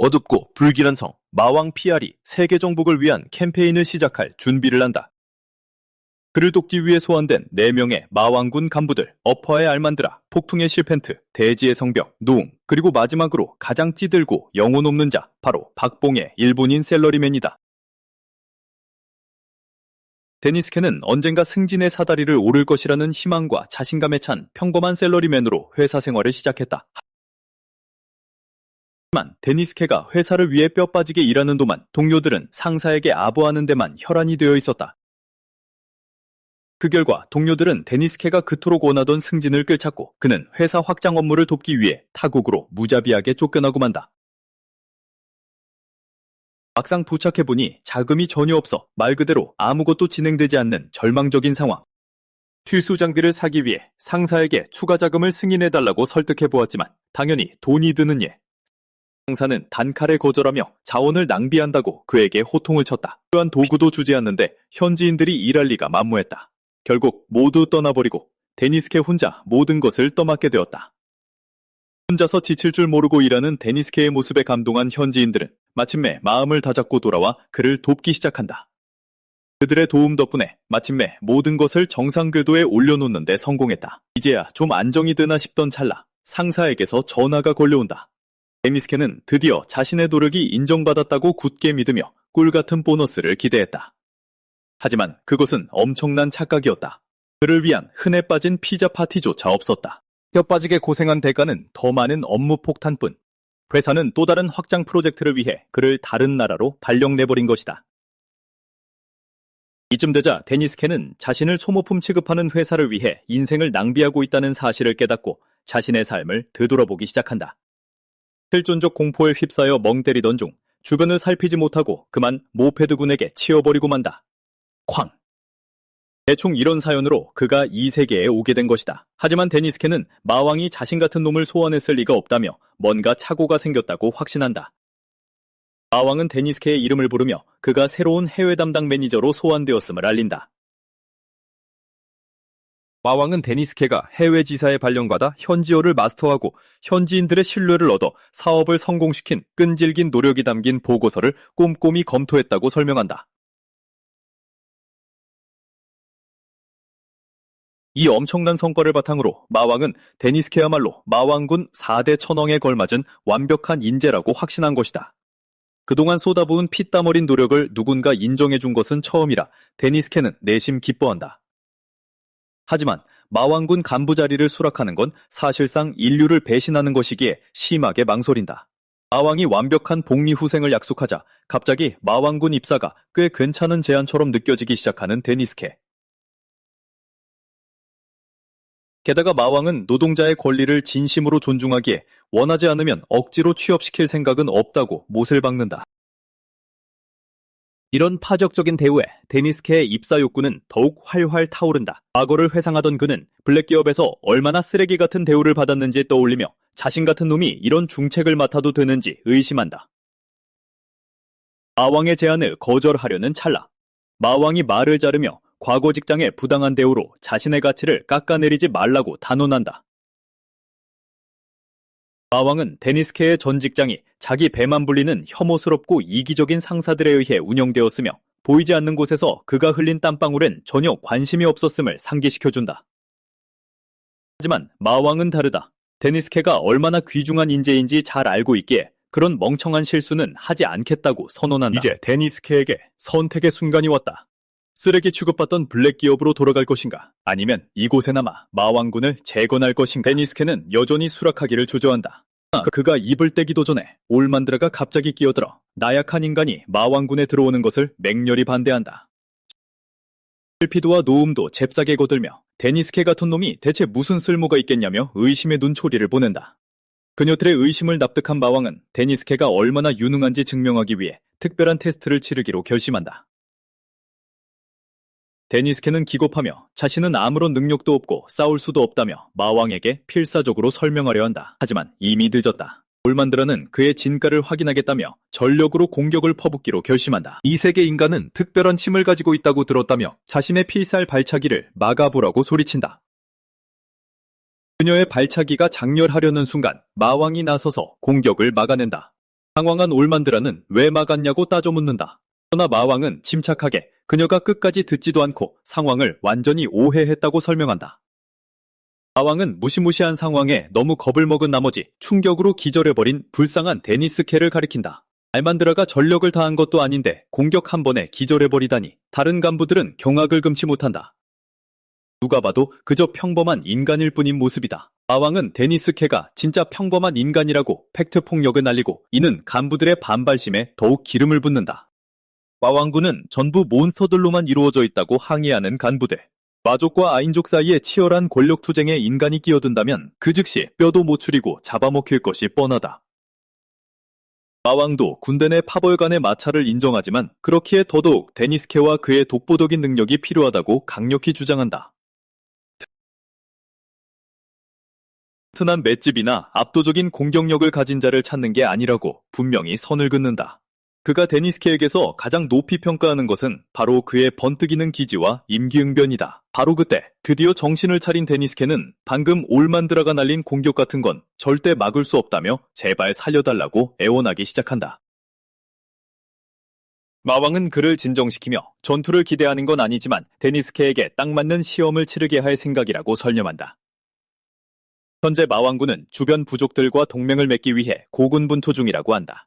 어둡고 불길한 성, 마왕 PR이 세계 정복을 위한 캠페인을 시작할 준비를 한다. 그를 돕기 위해 소환된 4명의 마왕군 간부들, 어퍼의 알만드라, 폭풍의 실펜트, 대지의 성벽, 노웅, 그리고 마지막으로 가장 찌들고 영혼 없는 자, 바로 박봉의 일본인 셀러리맨이다. 데니스케는 언젠가 승진의 사다리를 오를 것이라는 희망과 자신감에 찬 평범한 셀러리맨으로 회사 생활을 시작했다. 하지만 데니스케가 회사를 위해 뼈 빠지게 일하는 동안 동료들은 상사에게 아부하는 데만 혈안이 되어 있었다. 그 결과 동료들은 데니스케가 그토록 원하던 승진을 꿰찼고 그는 회사 확장 업무를 돕기 위해 타국으로 무자비하게 쫓겨나고 만다. 막상 도착해보니 자금이 전혀 없어 말 그대로 아무것도 진행되지 않는 절망적인 상황. 필수 장비를 사기 위해 상사에게 추가 자금을 승인해달라고 설득해보았지만 당연히 돈이 드는 일. 상사는 단칼에 거절하며 자원을 낭비한다고 그에게 호통을 쳤다. 필요한 도구도 주지 않는데 현지인들이 일할 리가 만무했다. 결국 모두 떠나버리고 데니스케 혼자 모든 것을 떠맡게 되었다. 혼자서 지칠 줄 모르고 일하는 데니스케의 모습에 감동한 현지인들은 마침내 마음을 다잡고 돌아와 그를 돕기 시작한다. 그들의 도움 덕분에 마침내 모든 것을 정상 궤도에 올려놓는 데 성공했다. 이제야 좀 안정이 되나 싶던 찰나 상사에게서 전화가 걸려온다. 데니스케는 드디어 자신의 노력이 인정받았다고 굳게 믿으며 꿀같은 보너스를 기대했다. 하지만 그것은 엄청난 착각이었다. 그를 위한 흔해 빠진 피자 파티조차 없었다. 뼈 빠지게 고생한 대가는 더 많은 업무 폭탄뿐. 회사는 또 다른 확장 프로젝트를 위해 그를 다른 나라로 발령내버린 것이다. 이쯤 되자 데니스케는 자신을 소모품 취급하는 회사를 위해 인생을 낭비하고 있다는 사실을 깨닫고 자신의 삶을 되돌아보기 시작한다. 실존적 공포에 휩싸여 멍 때리던 중 주변을 살피지 못하고 그만 모페드군에게 치여버리고 만다. 쾅! 대충 이런 사연으로 그가 이 세계에 오게 된 것이다. 하지만 데니스케는 마왕이 자신 같은 놈을 소환했을 리가 없다며 뭔가 착오가 생겼다고 확신한다. 마왕은 데니스케의 이름을 부르며 그가 새로운 해외 담당 매니저로 소환되었음을 알린다. 마왕은 데니스케가 해외 지사의 발령받아 현지어를 마스터하고 현지인들의 신뢰를 얻어 사업을 성공시킨 끈질긴 노력이 담긴 보고서를 꼼꼼히 검토했다고 설명한다. 이 엄청난 성과를 바탕으로 마왕은 데니스케야말로 마왕군 4대 천왕에 걸맞은 완벽한 인재라고 확신한 것이다. 그동안 쏟아부은 피땀 어린 노력을 누군가 인정해준 것은 처음이라 데니스케는 내심 기뻐한다. 하지만 마왕군 간부 자리를 수락하는 건 사실상 인류를 배신하는 것이기에 심하게 망설인다. 마왕이 완벽한 복리 후생을 약속하자 갑자기 마왕군 입사가 꽤 괜찮은 제안처럼 느껴지기 시작하는 데니스케. 게다가 마왕은 노동자의 권리를 진심으로 존중하기에 원하지 않으면 억지로 취업시킬 생각은 없다고 못을 박는다. 이런 파격적인 대우에 데니스케의 입사 욕구는 더욱 활활 타오른다. 과거를 회상하던 그는 블랙 기업에서 얼마나 쓰레기 같은 대우를 받았는지 떠올리며 자신 같은 놈이 이런 중책을 맡아도 되는지 의심한다. 마왕의 제안을 거절하려는 찰나 마왕이 말을 자르며 과거 직장의 부당한 대우로 자신의 가치를 깎아내리지 말라고 단언한다. 마왕은 데니스케의 전 직장이 자기 배만 불리는 혐오스럽고 이기적인 상사들에 의해 운영되었으며 보이지 않는 곳에서 그가 흘린 땀방울엔 전혀 관심이 없었음을 상기시켜준다. 하지만 마왕은 다르다. 데니스케가 얼마나 귀중한 인재인지 잘 알고 있기에 그런 멍청한 실수는 하지 않겠다고 선언한다. 이제 데니스케에게 선택의 순간이 왔다. 쓰레기 취급받던 블랙 기업으로 돌아갈 것인가 아니면 이곳에 남아 마왕군을 재건할 것인가. 데니스케는 여전히 수락하기를 주저한다. 그가 입을 떼기도 전에 올만드라가 갑자기 끼어들어 나약한 인간이 마왕군에 들어오는 것을 맹렬히 반대한다. 실피드와 노움도 잽싸게 거들며 데니스케 같은 놈이 대체 무슨 쓸모가 있겠냐며 의심의 눈초리를 보낸다. 그녀들의 의심을 납득한 마왕은 데니스케가 얼마나 유능한지 증명하기 위해 특별한 테스트를 치르기로 결심한다. 데니스케는 기겁하며 자신은 아무런 능력도 없고 싸울 수도 없다며 마왕에게 필사적으로 설명하려 한다. 하지만 이미 늦었다. 올만드라는 그의 진가를 확인하겠다며 전력으로 공격을 퍼붓기로 결심한다. 이 세계 인간은 특별한 힘을 가지고 있다고 들었다며 자신의 필살 발차기를 막아보라고 소리친다. 그녀의 발차기가 장렬하려는 순간 마왕이 나서서 공격을 막아낸다. 당황한 올만드라는 왜 막았냐고 따져 묻는다. 그러나 마왕은 침착하게 그녀가 끝까지 듣지도 않고 상황을 완전히 오해했다고 설명한다. 마왕은 무시무시한 상황에 너무 겁을 먹은 나머지 충격으로 기절해버린 불쌍한 데니스케를 가리킨다. 알만드라가 전력을 다한 것도 아닌데 공격 한 번에 기절해버리다니 다른 간부들은 경악을 금치 못한다. 누가 봐도 그저 평범한 인간일 뿐인 모습이다. 마왕은 데니스케가 진짜 평범한 인간이라고 팩트폭력을 날리고 이는 간부들의 반발심에 더욱 기름을 붓는다. 마왕군은 전부 몬스터들로만 이루어져 있다고 항의하는 간부들. 마족과 아인족 사이의 치열한 권력 투쟁에 인간이 끼어든다면 그 즉시 뼈도 못 추리고 잡아먹힐 것이 뻔하다. 마왕도 군대 내 파벌 간의 마찰을 인정하지만 그렇기에 더더욱 데니스케와 그의 독보적인 능력이 필요하다고 강력히 주장한다. 튼튼한 맷집이나 압도적인 공격력을 가진 자를 찾는 게 아니라고 분명히 선을 긋는다. 그가 데니스케에게서 가장 높이 평가하는 것은 바로 그의 번뜩이는 기지와 임기응변이다. 바로 그때 드디어 정신을 차린 데니스케는 방금 올만드라가 날린 공격 같은 건 절대 막을 수 없다며 제발 살려달라고 애원하기 시작한다. 마왕은 그를 진정시키며 전투를 기대하는 건 아니지만 데니스케에게 딱 맞는 시험을 치르게 할 생각이라고 설명한다. 현재 마왕군은 주변 부족들과 동맹을 맺기 위해 고군분투 중이라고 한다.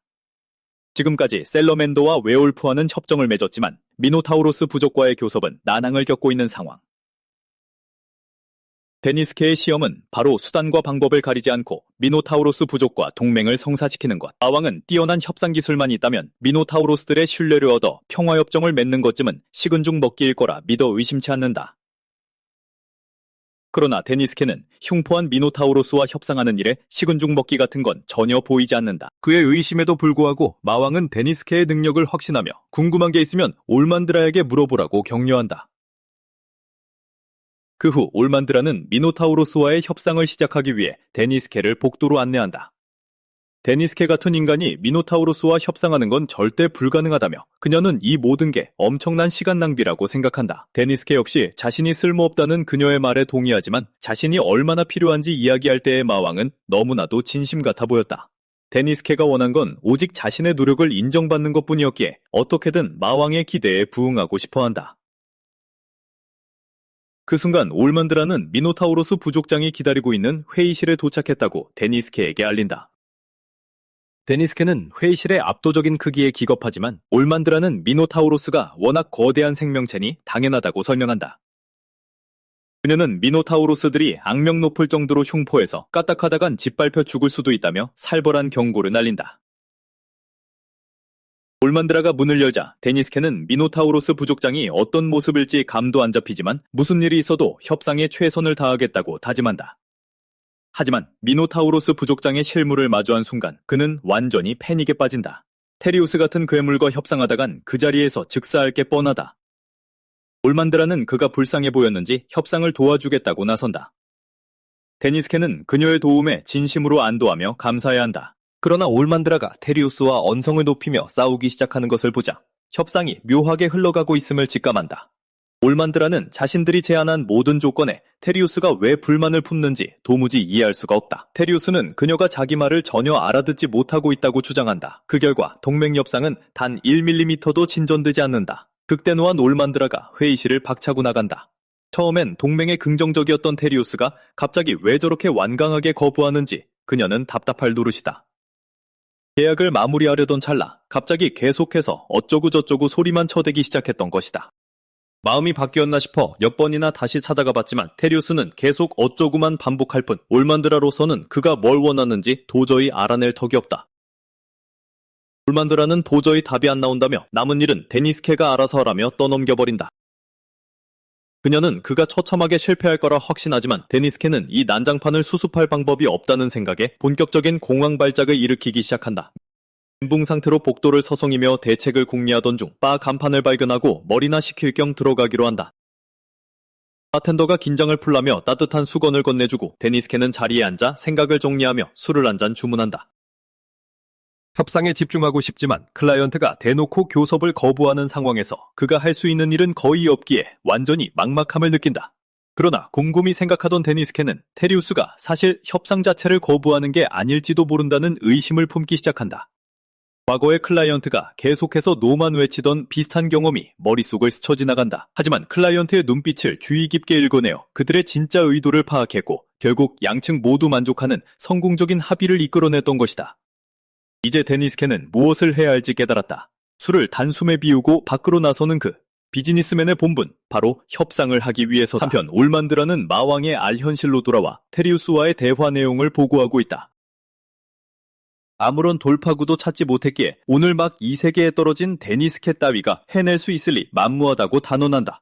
지금까지 셀러맨더와 웨올프와는 협정을 맺었지만 미노타우로스 부족과의 교섭은 난항을 겪고 있는 상황. 데니스케의 시험은 바로 수단과 방법을 가리지 않고 미노타우로스 부족과 동맹을 성사시키는 것. 마왕은 뛰어난 협상 기술만 있다면 미노타우로스들의 신뢰를 얻어 평화협정을 맺는 것쯤은 식은 죽 먹기일 거라 믿어 의심치 않는다. 그러나 데니스케는 흉포한 미노타우로스와 협상하는 일에 식은 죽 먹기 같은 건 전혀 보이지 않는다. 그의 의심에도 불구하고 마왕은 데니스케의 능력을 확신하며 궁금한 게 있으면 올만드라에게 물어보라고 격려한다. 그 후 올만드라는 미노타우로스와의 협상을 시작하기 위해 데니스케를 복도로 안내한다. 데니스케 같은 인간이 미노타우로스와 협상하는 건 절대 불가능하다며 그녀는 이 모든 게 엄청난 시간 낭비라고 생각한다. 데니스케 역시 자신이 쓸모없다는 그녀의 말에 동의하지만 자신이 얼마나 필요한지 이야기할 때의 마왕은 너무나도 진심 같아 보였다. 데니스케가 원한 건 오직 자신의 노력을 인정받는 것뿐이었기에 어떻게든 마왕의 기대에 부응하고 싶어한다. 그 순간 올만드라는 미노타우로스 부족장이 기다리고 있는 회의실에 도착했다고 데니스케에게 알린다. 데니스케는 회의실의 압도적인 크기에 기겁하지만 올만드라는 미노타우로스가 워낙 거대한 생명체니 당연하다고 설명한다. 그녀는 미노타우로스들이 악명 높을 정도로 흉포해서 까딱하다간 짓밟혀 죽을 수도 있다며 살벌한 경고를 날린다. 올만드라가 문을 열자 데니스케는 미노타우로스 부족장이 어떤 모습일지 감도 안 잡히지만 무슨 일이 있어도 협상에 최선을 다하겠다고 다짐한다. 하지만 미노타우로스 부족장의 실물을 마주한 순간 그는 완전히 패닉에 빠진다. 테리우스 같은 괴물과 협상하다간 그 자리에서 즉사할 게 뻔하다. 올만드라는 그가 불쌍해 보였는지 협상을 도와주겠다고 나선다. 데니스케는 그녀의 도움에 진심으로 안도하며 감사해야 한다. 그러나 올만드라가 테리우스와 언성을 높이며 싸우기 시작하는 것을 보자 협상이 묘하게 흘러가고 있음을 직감한다. 올만드라는 자신들이 제안한 모든 조건에 테리우스가 왜 불만을 품는지 도무지 이해할 수가 없다. 테리우스는 그녀가 자기 말을 전혀 알아듣지 못하고 있다고 주장한다. 그 결과 동맹 협상은 단 1mm도 진전되지 않는다. 극대노한 올만드라가 회의실을 박차고 나간다. 처음엔 동맹에 긍정적이었던 테리우스가 갑자기 왜 저렇게 완강하게 거부하는지 그녀는 답답할 노릇이다. 계약을 마무리하려던 찰나 갑자기 계속해서 어쩌고저쩌고 소리만 쳐대기 시작했던 것이다. 마음이 바뀌었나 싶어 몇 번이나 다시 찾아가 봤지만 테리우스는 계속 어쩌구만 반복할 뿐 올만드라로서는 그가 뭘 원하는지 도저히 알아낼 턱이 없다. 올만드라는 도저히 답이 안 나온다며 남은 일은 데니스케가 알아서 하라며 떠넘겨버린다. 그녀는 그가 처참하게 실패할 거라 확신하지만 데니스케는 이 난장판을 수습할 방법이 없다는 생각에 본격적인 공황 발작을 일으키기 시작한다. 멘붕 상태로 복도를 서성이며 대책을 궁리하던 중 바 간판을 발견하고 머리나 식힐 겸 들어가기로 한다. 바텐더가 긴장을 풀라며 따뜻한 수건을 건네주고 데니스케는 자리에 앉아 생각을 정리하며 술을 한 잔 주문한다. 협상에 집중하고 싶지만 클라이언트가 대놓고 교섭을 거부하는 상황에서 그가 할 수 있는 일은 거의 없기에 완전히 막막함을 느낀다. 그러나 곰곰이 생각하던 데니스케는 테리우스가 사실 협상 자체를 거부하는 게 아닐지도 모른다는 의심을 품기 시작한다. 과거의 클라이언트가 계속해서 노만 외치던 비슷한 경험이 머릿속을 스쳐 지나간다. 하지만 클라이언트의 눈빛을 주의 깊게 읽어내어 그들의 진짜 의도를 파악했고 결국 양측 모두 만족하는 성공적인 합의를 이끌어냈던 것이다. 이제 데니스케는 무엇을 해야 할지 깨달았다. 술을 단숨에 비우고 밖으로 나서는 그 비즈니스맨의 본분, 바로 협상을 하기 위해서다. 한편 올만드라는 마왕의 알현실로 돌아와 테리우스와의 대화 내용을 보고하고 있다. 아무런 돌파구도 찾지 못했기에 오늘 막 이 세계에 떨어진 데니스케 따위가 해낼 수 있을 리 만무하다고 단언한다.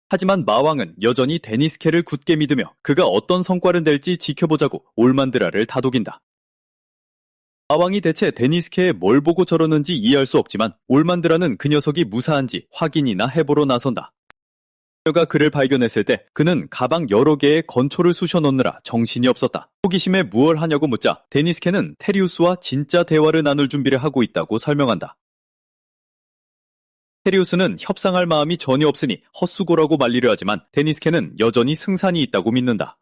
하지만 마왕은 여전히 데니스케를 굳게 믿으며 그가 어떤 성과를 낼지 지켜보자고 올만드라를 다독인다. 마왕이 대체 데니스케에 뭘 보고 저러는지 이해할 수 없지만 올만드라는 그 녀석이 무사한지 확인이나 해보러 나선다. 그녀가 그를 발견했을 때 그는 가방 여러 개에 건초를 쑤셔 넣느라 정신이 없었다. 호기심에 무얼 하냐고 묻자 데니스케는 테리우스와 진짜 대화를 나눌 준비를 하고 있다고 설명한다. 테리우스는 협상할 마음이 전혀 없으니 헛수고라고 말리려 하지만 데니스케는 여전히 승산이 있다고 믿는다.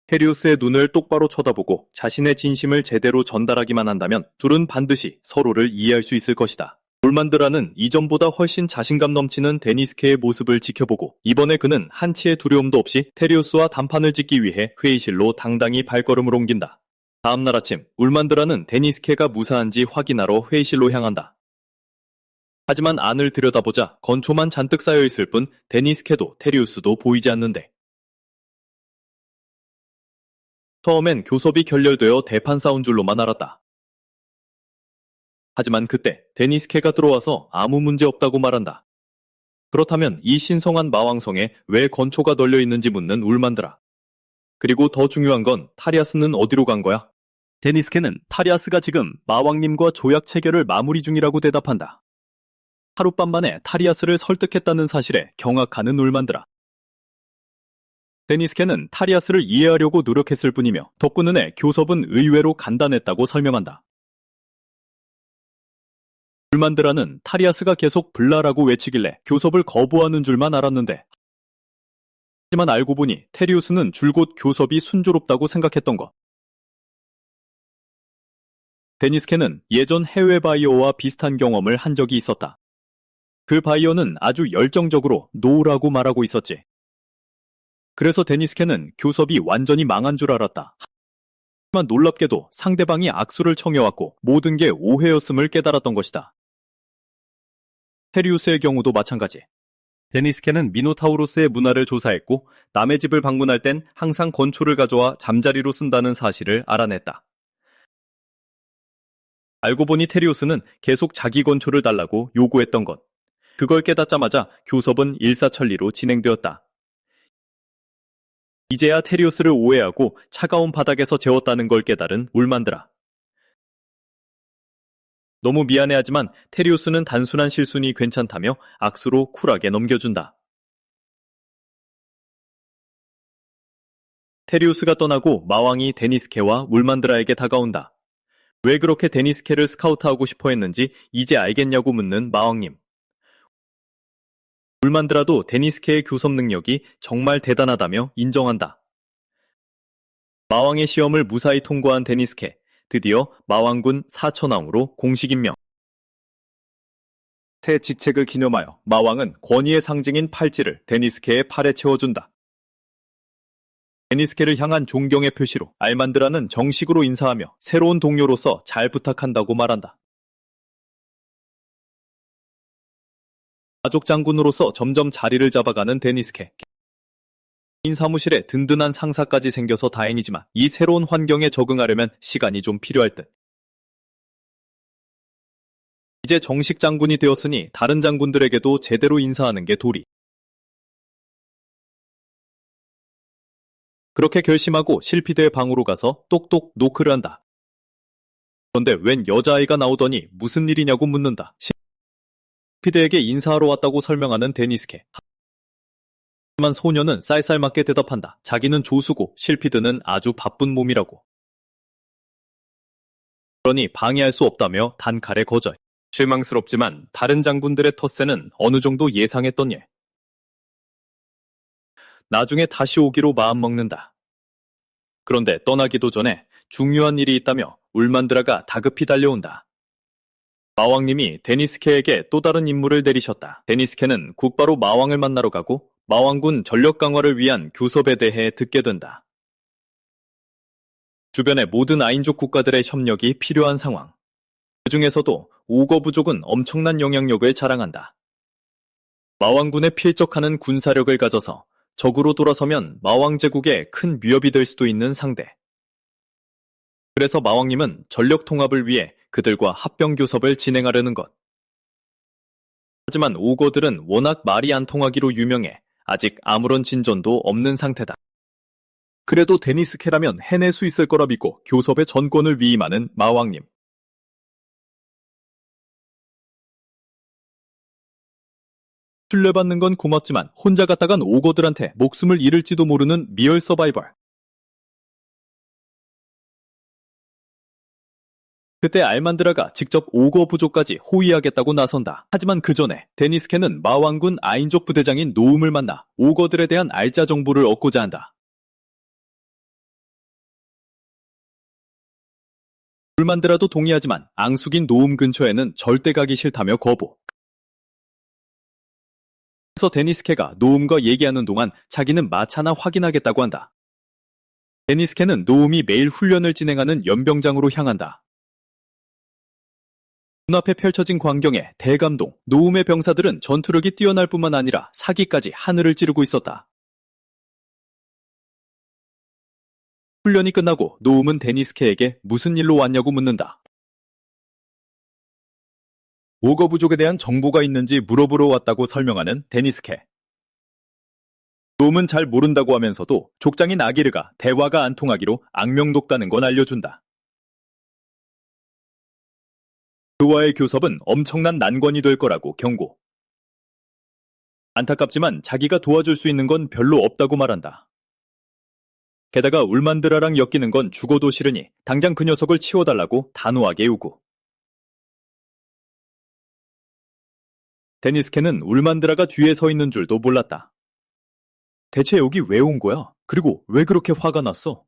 테리우스의 눈을 똑바로 쳐다보고 자신의 진심을 제대로 전달하기만 한다면 둘은 반드시 서로를 이해할 수 있을 것이다. 올만드라는 이전보다 훨씬 자신감 넘치는 데니스케의 모습을 지켜보고 이번에 그는 한치의 두려움도 없이 테리우스와 담판을 짓기 위해 회의실로 당당히 발걸음을 옮긴다. 다음날 아침 올만드라는 데니스케가 무사한지 확인하러 회의실로 향한다. 하지만 안을 들여다보자 건초만 잔뜩 쌓여있을 뿐 데니스케도 테리우스도 보이지 않는데 처음엔 교섭이 결렬되어 대판 싸운 줄로만 알았다. 하지만 그때 데니스케가 들어와서 아무 문제 없다고 말한다. 그렇다면 이 신성한 마왕성에 왜 건초가 널려 있는지 묻는 울만드라. 그리고 더 중요한 건 타리아스는 어디로 간 거야? 데니스케는 타리아스가 지금 마왕님과 조약 체결을 마무리 중이라고 대답한다. 하룻밤 만에 타리아스를 설득했다는 사실에 경악하는 울만드라. 데니스케는 타리아스를 이해하려고 노력했을 뿐이며 덕분 에 교섭은 의외로 간단했다고 설명한다. 울만드라는 타리아스가 계속 블라라고 외치길래 교섭을 거부하는 줄만 알았는데 하지만 알고 보니 테리우스는 줄곧 교섭이 순조롭다고 생각했던 것. 데니스케는 예전 해외 바이어와 비슷한 경험을 한 적이 있었다. 그 바이어는 아주 열정적으로 노라고 말하고 있었지. 그래서 데니스케는 교섭이 완전히 망한 줄 알았다. 하지만 놀랍게도 상대방이 악수를 청해왔고 모든 게 오해였음을 깨달았던 것이다. 테리우스의 경우도 마찬가지. 데니스케는 미노타우로스의 문화를 조사했고 남의 집을 방문할 땐 항상 건초를 가져와 잠자리로 쓴다는 사실을 알아냈다. 알고 보니 테리우스는 계속 자기 건초를 달라고 요구했던 것. 그걸 깨닫자마자 교섭은 일사천리로 진행되었다. 이제야 테리우스를 오해하고 차가운 바닥에서 재웠다는 걸 깨달은 울만드라. 너무 미안해하지만 테리우스는 단순한 실수니 괜찮다며 악수로 쿨하게 넘겨준다. 테리우스가 떠나고 마왕이 데니스케와 울만드라에게 다가온다. 왜 그렇게 데니스케를 스카우트하고 싶어 했는지 이제 알겠냐고 묻는 마왕님. 울만드라도 데니스케의 교섭 능력이 정말 대단하다며 인정한다. 마왕의 시험을 무사히 통과한 데니스케. 드디어 마왕군 사천왕으로 공식 임명. 새 직책을 기념하여 마왕은 권위의 상징인 팔찌를 데니스케의 팔에 채워준다. 데니스케를 향한 존경의 표시로 알만드라는 정식으로 인사하며 새로운 동료로서 잘 부탁한다고 말한다. 가족 장군으로서 점점 자리를 잡아가는 데니스케. 개인 사무실에 든든한 상사까지 생겨서 다행이지만 이 새로운 환경에 적응하려면 시간이 좀 필요할 듯. 이제 정식 장군이 되었으니 다른 장군들에게도 제대로 인사하는 게 도리. 그렇게 결심하고 실피드의 방으로 가서 똑똑 노크를 한다. 그런데 웬 여자아이가 나오더니 무슨 일이냐고 묻는다. 실피드에게 인사하러 왔다고 설명하는 데니스케. 하지만 소녀는 쌀쌀맞게 대답한다. 자기는 조수고 실피드는 아주 바쁜 몸이라고. 그러니 방해할 수 없다며 단칼에 거절. 실망스럽지만 다른 장군들의 텃세는 어느 정도 예상했던 예. 나중에 다시 오기로 마음먹는다. 그런데 떠나기도 전에 중요한 일이 있다며 울만드라가 다급히 달려온다. 마왕님이 데니스케에게 또 다른 임무를 내리셨다. 데니스케는 곧바로 마왕을 만나러 가고 마왕군 전력 강화를 위한 교섭에 대해 듣게 된다. 주변의 모든 아인족 국가들의 협력이 필요한 상황. 그 중에서도 오거 부족은 엄청난 영향력을 자랑한다. 마왕군에 필적하는 군사력을 가져서 적으로 돌아서면 마왕 제국에 큰 위협이 될 수도 있는 상대. 그래서 마왕님은 전력 통합을 위해 그들과 합병 교섭을 진행하려는 것. 하지만 오거들은 워낙 말이 안 통하기로 유명해 아직 아무런 진전도 없는 상태다. 그래도 데니스케라면 해낼 수 있을 거라 믿고 교섭의 전권을 위임하는 마왕님. 신뢰받는 건 고맙지만 혼자 갔다간 오거들한테 목숨을 잃을지도 모르는 리얼 서바이벌. 그때 알만드라가 직접 오거 부족까지 호위하겠다고 나선다. 하지만 그 전에 데니스케는 마왕군 아인족 부대장인 노움을 만나 오거들에 대한 알짜 정보를 얻고자 한다. 울만드라도 동의하지만 앙숙인 노움 근처에는 절대 가기 싫다며 거부. 그래서 데니스케가 노움과 얘기하는 동안 자기는 마차나 확인하겠다고 한다. 데니스케는 노움이 매일 훈련을 진행하는 연병장으로 향한다. 눈앞에 펼쳐진 광경에 대감동, 노움의 병사들은 전투력이 뛰어날 뿐만 아니라 사기까지 하늘을 찌르고 있었다. 훈련이 끝나고 노움은 데니스케에게 무슨 일로 왔냐고 묻는다. 오거 부족에 대한 정보가 있는지 물어보러 왔다고 설명하는 데니스케. 노움은 잘 모른다고 하면서도 족장인 아기르가 대화가 안 통하기로 악명돋다는 건 알려준다. 그와의 교섭은 엄청난 난관이 될 거라고 경고. 안타깝지만 자기가 도와줄 수 있는 건 별로 없다고 말한다. 게다가 울만드라랑 엮이는 건 죽어도 싫으니 당장 그 녀석을 치워달라고 단호하게 요구. 데니스케는 울만드라가 뒤에 서 있는 줄도 몰랐다. 대체 여기 왜 온 거야? 그리고 왜 그렇게 화가 났어?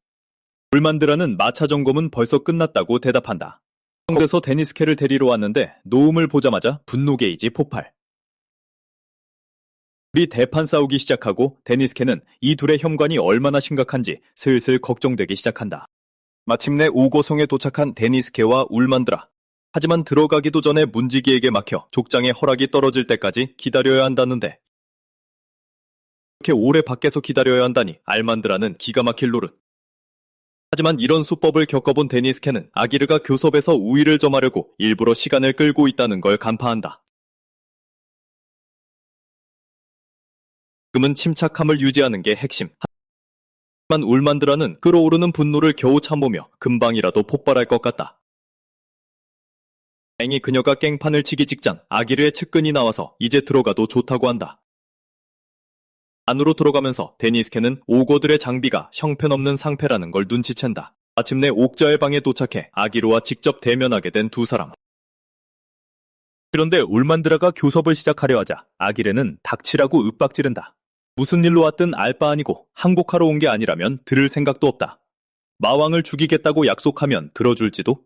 울만드라는 마차 점검은 벌써 끝났다고 대답한다. 그래서 데니스케를 데리러 왔는데 노움을 보자마자 분노 게이지 폭발. 둘이 대판 싸우기 시작하고 데니스케는 이 둘의 혐관이 얼마나 심각한지 슬슬 걱정되기 시작한다. 마침내 오거성에 도착한 데니스케와 울만드라. 하지만 들어가기도 전에 문지기에게 막혀 족장의 허락이 떨어질 때까지 기다려야 한다는데 이렇게 오래 밖에서 기다려야 한다니 알만드라는 기가 막힐 노릇. 하지만 이런 수법을 겪어본 데니스케는 아기르가 교섭에서 우위를 점하려고 일부러 시간을 끌고 있다는 걸 간파한다. 지금은 침착함을 유지하는 게 핵심. 하지만 울만드라는 끓어오르는 분노를 겨우 참으며 금방이라도 폭발할 것 같다. 다행히 그녀가 깽판을 치기 직전 아기르의 측근이 나와서 이제 들어가도 좋다고 한다. 안으로 들어가면서 데니스케는 오거들의 장비가 형편없는 상태라는 걸 눈치챈다. 마침내 옥자의 방에 도착해 아기르와 직접 대면하게 된 두 사람. 그런데 울만드라가 교섭을 시작하려 하자 아기르는 닥치라고 윽박지른다. 무슨 일로 왔든 알 바 아니고 항복하러 온 게 아니라면 들을 생각도 없다. 마왕을 죽이겠다고 약속하면 들어줄지도?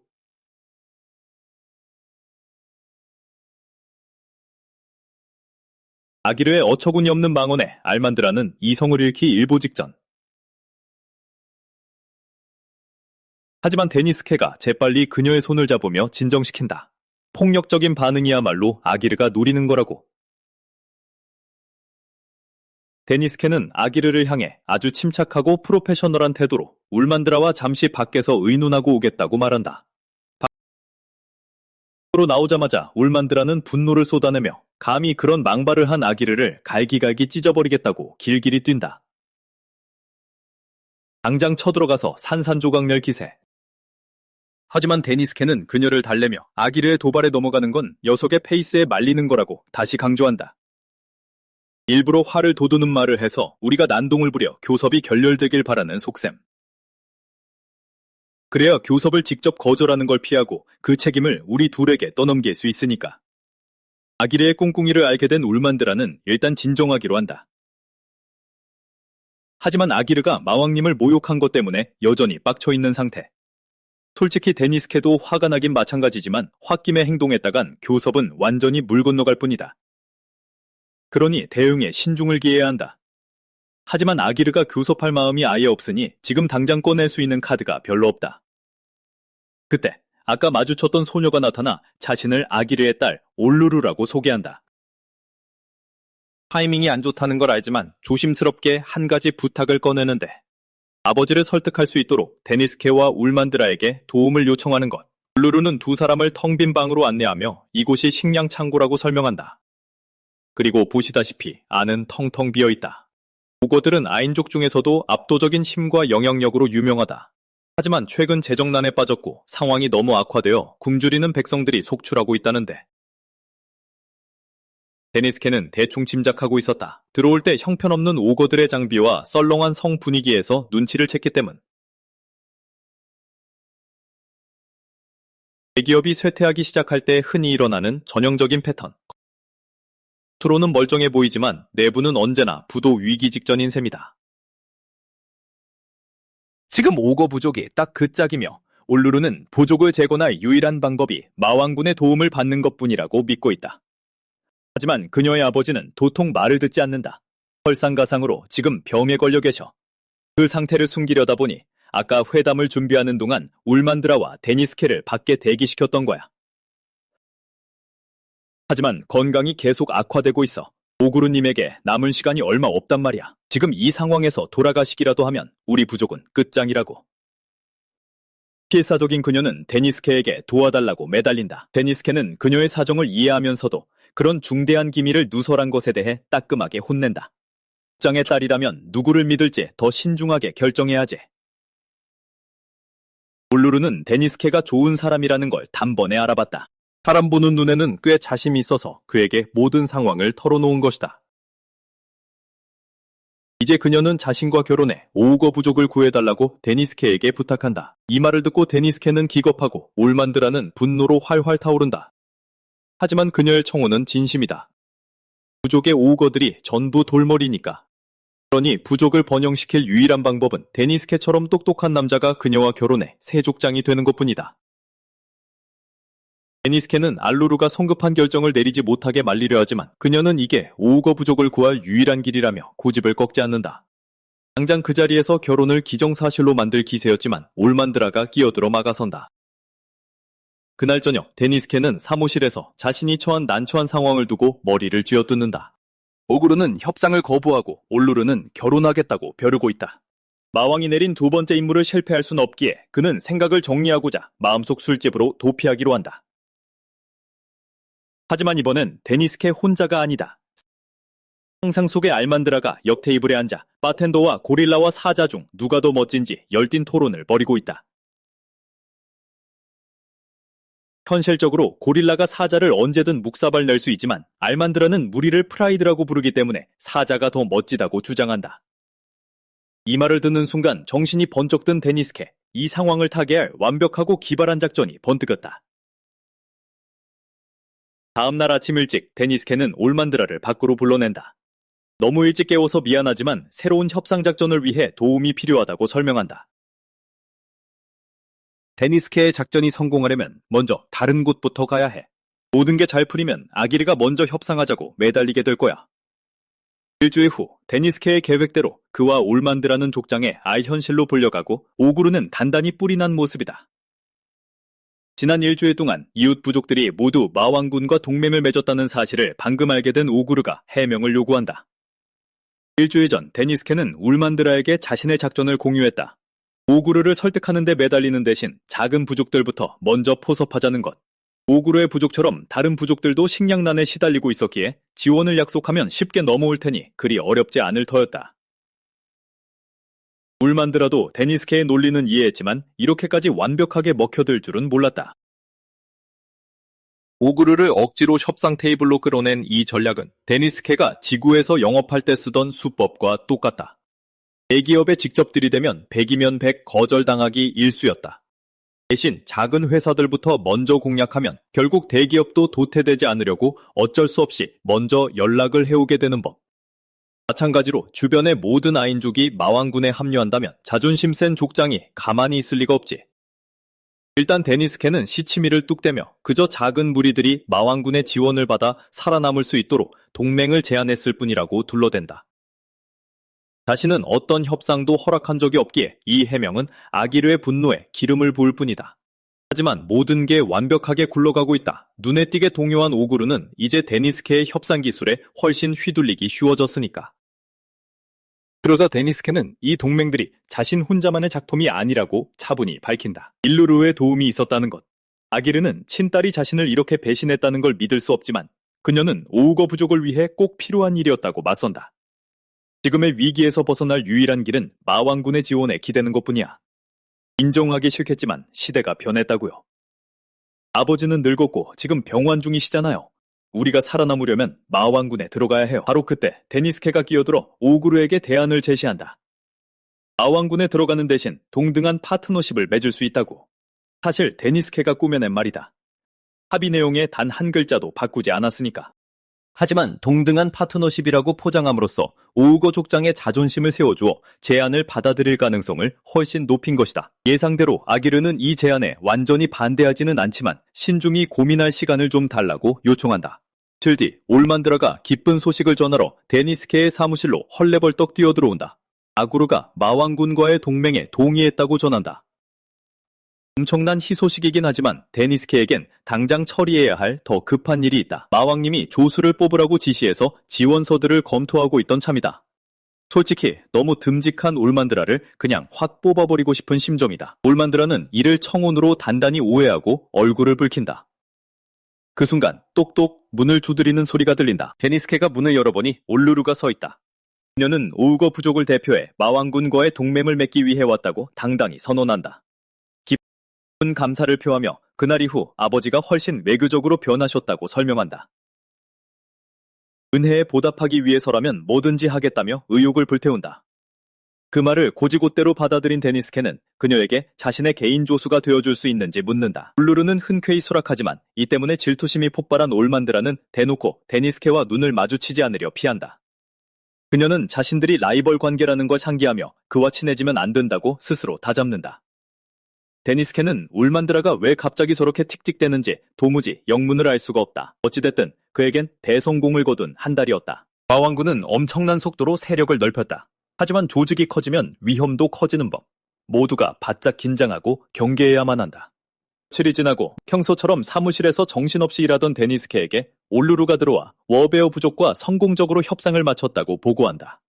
아기르의 어처구니 없는 망언에 알만드라는 이성을 잃기 일보 직전. 하지만 데니스케가 재빨리 그녀의 손을 잡으며 진정시킨다. 폭력적인 반응이야말로 아기르가 노리는 거라고. 데니스케는 아기르를 향해 아주 침착하고 프로페셔널한 태도로 울만드라와 잠시 밖에서 의논하고 오겠다고 말한다. 밖으로 나오자마자 울만드라는 분노를 쏟아내며 감히 그런 망발을 한 아기르를 갈기갈기 찢어버리겠다고 길길이 뛴다. 당장 쳐들어가서 산산조각 낼 기세. 하지만 데니스케는 그녀를 달래며 아기르의 도발에 넘어가는 건 녀석의 페이스에 말리는 거라고 다시 강조한다. 일부러 화를 돋우는 말을 해서 우리가 난동을 부려 교섭이 결렬되길 바라는 속셈. 그래야 교섭을 직접 거절하는 걸 피하고 그 책임을 우리 둘에게 떠넘길 수 있으니까. 아기르의 꿍꿍이를 알게 된 울만드라는 일단 진정하기로 한다. 하지만 아기르가 마왕님을 모욕한 것 때문에 여전히 빡쳐있는 상태. 솔직히 데니스케도 화가 나긴 마찬가지지만 홧김에 행동했다간 교섭은 완전히 물 건너갈 뿐이다. 그러니 대응에 신중을 기해야 한다. 하지만 아기르가 교섭할 마음이 아예 없으니 지금 당장 꺼낼 수 있는 카드가 별로 없다. 그때 아까 마주쳤던 소녀가 나타나 자신을 아기르의 딸 올루루라고 소개한다. 타이밍이 안 좋다는 걸 알지만 조심스럽게 한 가지 부탁을 꺼내는데 아버지를 설득할 수 있도록 데니스케와 울만드라에게 도움을 요청하는 것. 올루루는 두 사람을 텅 빈 방으로 안내하며 이곳이 식량 창고라고 설명한다. 그리고 보시다시피 안은 텅텅 비어있다. 오거들은 아인족 중에서도 압도적인 힘과 영향력으로 유명하다. 하지만 최근 재정난에 빠졌고 상황이 너무 악화되어 굶주리는 백성들이 속출하고 있다는데 데니스케는 대충 짐작하고 있었다. 들어올 때 형편없는 오거들의 장비와 썰렁한 성 분위기에서 눈치를 챘기 때문. 대기업이 쇠퇴하기 시작할 때 흔히 일어나는 전형적인 패턴. 겉으로는 멀쩡해 보이지만 내부는 언제나 부도 위기 직전인 셈이다. 지금 오거 부족이 딱 그 짝이며 올루루는 부족을 재건할 유일한 방법이 마왕군의 도움을 받는 것뿐이라고 믿고 있다. 하지만 그녀의 아버지는 도통 말을 듣지 않는다. 설상가상으로 지금 병에 걸려 계셔. 그 상태를 숨기려다 보니 아까 회담을 준비하는 동안 울만드라와 데니스케를 밖에 대기시켰던 거야. 하지만 건강이 계속 악화되고 있어. 오구르님에게 남은 시간이 얼마 없단 말이야. 지금 이 상황에서 돌아가시기라도 하면 우리 부족은 끝장이라고. 필사적인 그녀는 데니스케에게 도와달라고 매달린다. 데니스케는 그녀의 사정을 이해하면서도 그런 중대한 기밀을 누설한 것에 대해 따끔하게 혼낸다. 국장의 딸이라면 누구를 믿을지 더 신중하게 결정해야지. 올루르는 데니스케가 좋은 사람이라는 걸 단번에 알아봤다. 사람 보는 눈에는 꽤 자심이 있어서 그에게 모든 상황을 털어놓은 것이다. 이제 그녀는 자신과 결혼해 오우거 부족을 구해달라고 데니스케에게 부탁한다. 이 말을 듣고 데니스케는 기겁하고 올만드라는 분노로 활활 타오른다. 하지만 그녀의 청혼은 진심이다. 부족의 오우거들이 전부 돌머리니까. 그러니 부족을 번영시킬 유일한 방법은 데니스케처럼 똑똑한 남자가 그녀와 결혼해 세족장이 되는 것뿐이다. 데니스케는 알루루가 성급한 결정을 내리지 못하게 말리려 하지만 그녀는 이게 오우거 부족을 구할 유일한 길이라며 고집을 꺾지 않는다. 당장 그 자리에서 결혼을 기정사실로 만들 기세였지만 올만드라가 끼어들어 막아선다. 그날 저녁 데니스케는 사무실에서 자신이 처한 난처한 상황을 두고 머리를 쥐어뜯는다. 오구르는 협상을 거부하고 올루르는 결혼하겠다고 벼르고 있다. 마왕이 내린 두 번째 임무를 실패할 순 없기에 그는 생각을 정리하고자 마음속 술집으로 도피하기로 한다. 하지만 이번엔 데니스케 혼자가 아니다. 상상 속의 알만드라가 옆 테이블에 앉아 바텐더와 고릴라와 사자 중 누가 더 멋진지 열띤 토론을 벌이고 있다. 현실적으로 고릴라가 사자를 언제든 묵사발 낼 수 있지만 알만드라는 무리를 프라이드라고 부르기 때문에 사자가 더 멋지다고 주장한다. 이 말을 듣는 순간 정신이 번쩍 든 데니스케. 이 상황을 타개할 완벽하고 기발한 작전이 번뜩였다. 다음날 아침 일찍 데니스케는 올만드라를 밖으로 불러낸다. 너무 일찍 깨워서 미안하지만 새로운 협상 작전을 위해 도움이 필요하다고 설명한다. 데니스케의 작전이 성공하려면 먼저 다른 곳부터 가야 해. 모든 게 잘 풀리면 아기르가 먼저 협상하자고 매달리게 될 거야. 일주일 후 데니스케의 계획대로 그와 올만드라는 족장에 알현실로 불려가고 오구르는 단단히 뿔이 난 모습이다. 지난 일주일 동안 이웃 부족들이 모두 마왕군과 동맹을 맺었다는 사실을 방금 알게 된 오구르가 해명을 요구한다. 일주일 전 데니스케는 울만드라에게 자신의 작전을 공유했다. 오구르를 설득하는 데 매달리는 대신 작은 부족들부터 먼저 포섭하자는 것. 오구르의 부족처럼 다른 부족들도 식량난에 시달리고 있었기에 지원을 약속하면 쉽게 넘어올 테니 그리 어렵지 않을 터였다. 울만드라도 데니스케의 논리는 이해했지만 이렇게까지 완벽하게 먹혀들 줄은 몰랐다. 오구르를 억지로 협상 테이블로 끌어낸 이 전략은 데니스케가 지구에서 영업할 때 쓰던 수법과 똑같다. 대기업에 직접 들이대면 100이면 100 거절당하기 일쑤였다. 대신 작은 회사들부터 먼저 공략하면 결국 대기업도 도태되지 않으려고 어쩔 수 없이 먼저 연락을 해오게 되는 법. 마찬가지로 주변의 모든 아인족이 마왕군에 합류한다면 자존심 센 족장이 가만히 있을 리가 없지. 일단 데니스케는 시치미를 뚝대며 그저 작은 무리들이 마왕군의 지원을 받아 살아남을 수 있도록 동맹을 제안했을 뿐이라고 둘러댄다. 자신은 어떤 협상도 허락한 적이 없기에 이 해명은 아기르의 분노에 기름을 부을 뿐이다. 하지만 모든 게 완벽하게 굴러가고 있다. 눈에 띄게 동요한 오구르는 이제 데니스케의 협상 기술에 훨씬 휘둘리기 쉬워졌으니까. 그러자 데니스케는 이 동맹들이 자신 혼자만의 작품이 아니라고 차분히 밝힌다. 일루르의 도움이 있었다는 것. 아기르는 친딸이 자신을 이렇게 배신했다는 걸 믿을 수 없지만 그녀는 오우거 부족을 위해 꼭 필요한 일이었다고 맞선다. 지금의 위기에서 벗어날 유일한 길은 마왕군의 지원에 기대는 것뿐이야. 인정하기 싫겠지만 시대가 변했다고요. 아버지는 늙었고 지금 병환 중이시잖아요. 우리가 살아남으려면 마왕군에 들어가야 해요. 바로 그때 데니스케가 끼어들어 오구르에게 대안을 제시한다. 마왕군에 들어가는 대신 동등한 파트너십을 맺을 수 있다고. 사실 데니스케가 꾸며낸 말이다. 합의 내용에 단 한 글자도 바꾸지 않았으니까. 하지만 동등한 파트너십이라고 포장함으로써 오우거 족장의 자존심을 세워주어 제안을 받아들일 가능성을 훨씬 높인 것이다. 예상대로 아기르는 이 제안에 완전히 반대하지는 않지만 신중히 고민할 시간을 좀 달라고 요청한다. 며칠 뒤 올만드라가 기쁜 소식을 전하러 데니스케의 사무실로 헐레벌떡 뛰어들어온다. 아구르가 마왕군과의 동맹에 동의했다고 전한다. 엄청난 희소식이긴 하지만 데니스케에겐 당장 처리해야 할 더 급한 일이 있다. 마왕님이 조수를 뽑으라고 지시해서 지원서들을 검토하고 있던 참이다. 솔직히 너무 듬직한 올만드라를 그냥 확 뽑아버리고 싶은 심정이다. 올만드라는 이를 청혼으로 단단히 오해하고 얼굴을 붉힌다. 그 순간 똑똑 문을 두드리는 소리가 들린다. 데니스케가 문을 열어보니 올루르가 서 있다. 그녀는 오우거 부족을 대표해 마왕군과의 동맹을 맺기 위해 왔다고 당당히 선언한다. 깊은 감사를 표하며 그날 이후 아버지가 훨씬 외교적으로 변하셨다고 설명한다. 은혜에 보답하기 위해서라면 뭐든지 하겠다며 의욕을 불태운다. 그 말을 고지고대로 받아들인 데니스케는 그녀에게 자신의 개인 조수가 되어줄 수 있는지 묻는다. 울루르는 흔쾌히 수락하지만 이 때문에 질투심이 폭발한 올만드라는 대놓고 데니스케와 눈을 마주치지 않으려 피한다. 그녀는 자신들이 라이벌 관계라는 걸 상기하며 그와 친해지면 안 된다고 스스로 다잡는다. 데니스케는 올만드라가 왜 갑자기 저렇게 틱틱대는지 도무지 영문을 알 수가 없다. 어찌됐든 그에겐 대성공을 거둔 한 달이었다. 마왕군은 엄청난 속도로 세력을 넓혔다. 하지만 조직이 커지면 위험도 커지는 법. 모두가 바짝 긴장하고 경계해야만 한다. 며칠이 지나고 평소처럼 사무실에서 정신없이 일하던 데니스케에게 올루루가 들어와 워베어 부족과 성공적으로 협상을 마쳤다고 보고한다.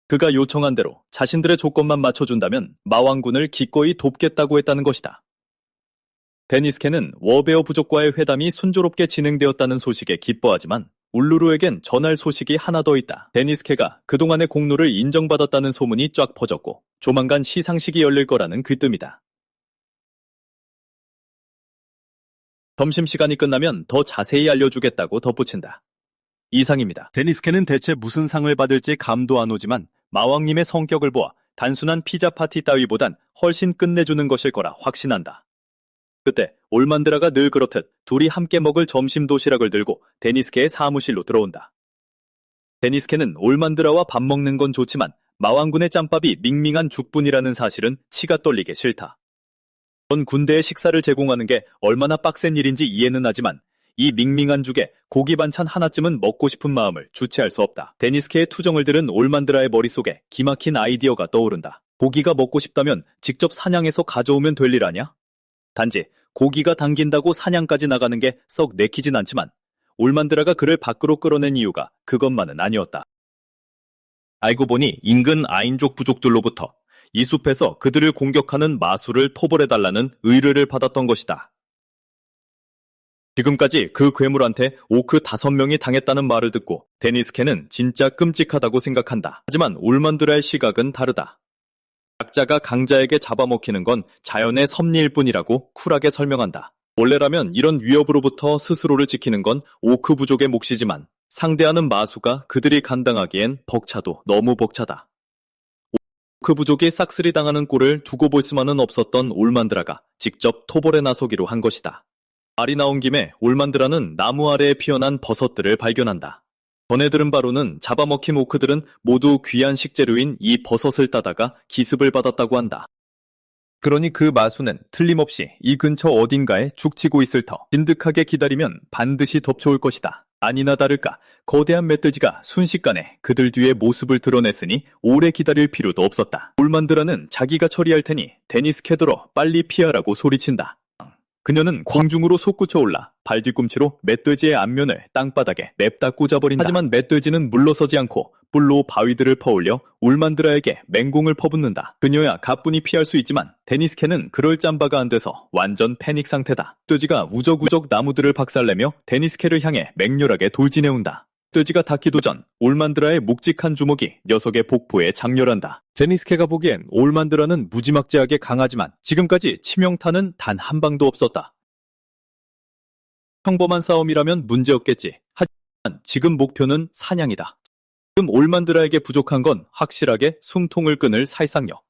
그가 요청한 대로 자신들의 조건만 맞춰준다면 마왕군을 기꺼이 돕겠다고 했다는 것이다. 데니스케는 워베어 부족과의 회담이 순조롭게 진행되었다는 소식에 기뻐하지만 울루루에겐 전할 소식이 하나 더 있다. 데니스케가 그동안의 공로를 인정받았다는 소문이 쫙 퍼졌고 조만간 시상식이 열릴 거라는 글뜸이다. 점심시간이 끝나면 더 자세히 알려주겠다고 덧붙인다. 이상입니다. 데니스케는 대체 무슨 상을 받을지 감도 안 오지만 마왕님의 성격을 보아 단순한 피자 파티 따위보단 훨씬 끝내주는 것일 거라 확신한다. 그때 올만드라가 늘 그렇듯 둘이 함께 먹을 점심 도시락을 들고 데니스케의 사무실로 들어온다. 데니스케는 올만드라와 밥 먹는 건 좋지만 마왕군의 짬밥이 밍밍한 죽뿐이라는 사실은 치가 떨리게 싫다. 전 군대에 식사를 제공하는 게 얼마나 빡센 일인지 이해는 하지만 이 밍밍한 죽에 고기 반찬 하나쯤은 먹고 싶은 마음을 주체할 수 없다. 데니스케의 투정을 들은 올만드라의 머릿속에 기막힌 아이디어가 떠오른다. 고기가 먹고 싶다면 직접 사냥해서 가져오면 될 일 아냐? 단지 고기가 당긴다고 사냥까지 나가는 게 썩 내키진 않지만 올만드라가 그를 밖으로 끌어낸 이유가 그것만은 아니었다. 알고 보니 인근 아인족 부족들로부터 이 숲에서 그들을 공격하는 마술을 토벌해달라는 의뢰를 받았던 것이다. 지금까지 그 괴물한테 오크 5명이 당했다는 말을 듣고 데니스케는 진짜 끔찍하다고 생각한다. 하지만 올만드라의 시각은 다르다. 약자가 강자에게 잡아먹히는 건 자연의 섭리일 뿐이라고 쿨하게 설명한다. 원래라면 이런 위협으로부터 스스로를 지키는 건 오크 부족의 몫이지만 상대하는 마수가 그들이 감당하기엔 벅차도 너무 벅차다. 오크 부족이 싹쓸이 당하는 꼴을 두고 볼 수만은 없었던 올만드라가 직접 토벌에 나서기로 한 것이다. 말이 나온 김에 올만드라는 나무 아래에 피어난 버섯들을 발견한다. 전해 들은 바로는 잡아먹힌 오크들은 모두 귀한 식재료인 이 버섯을 따다가 기습을 받았다고 한다. 그러니 그 마수는 틀림없이 이 근처 어딘가에 죽치고 있을 터. 진득하게 기다리면 반드시 덮쳐올 것이다. 아니나 다를까 거대한 멧돼지가 순식간에 그들 뒤에 모습을 드러냈으니 오래 기다릴 필요도 없었다. 올만드라는 자기가 처리할 테니 데니스 캐더러 빨리 피하라고 소리친다. 그녀는 광중으로 솟구쳐 올라 발뒤꿈치로 멧돼지의 앞면을 땅바닥에 냅다 꽂아버린다. 하지만 멧돼지는 물러서지 않고 뿔로 바위들을 퍼올려 올만드라에게 맹공을 퍼붓는다. 그녀야 가뿐히 피할 수 있지만 데니스케는 그럴 짬바가 안 돼서 완전 패닉 상태다. 멧돼지가 우적우적 나무들을 박살내며 데니스케를 향해 맹렬하게 돌진해온다. 멧돼지가 닿기도 전 올만드라의 묵직한 주먹이 녀석의 복부에 장렬한다. 데니스케가 보기엔 올만드라는 무지막지하게 강하지만 지금까지 치명타는 단 한 방도 없었다. 평범한 싸움이라면 문제없겠지. 하지만 지금 목표는 사냥이다. 지금 올만드라에게 부족한 건 확실하게 숨통을 끊을 살상력.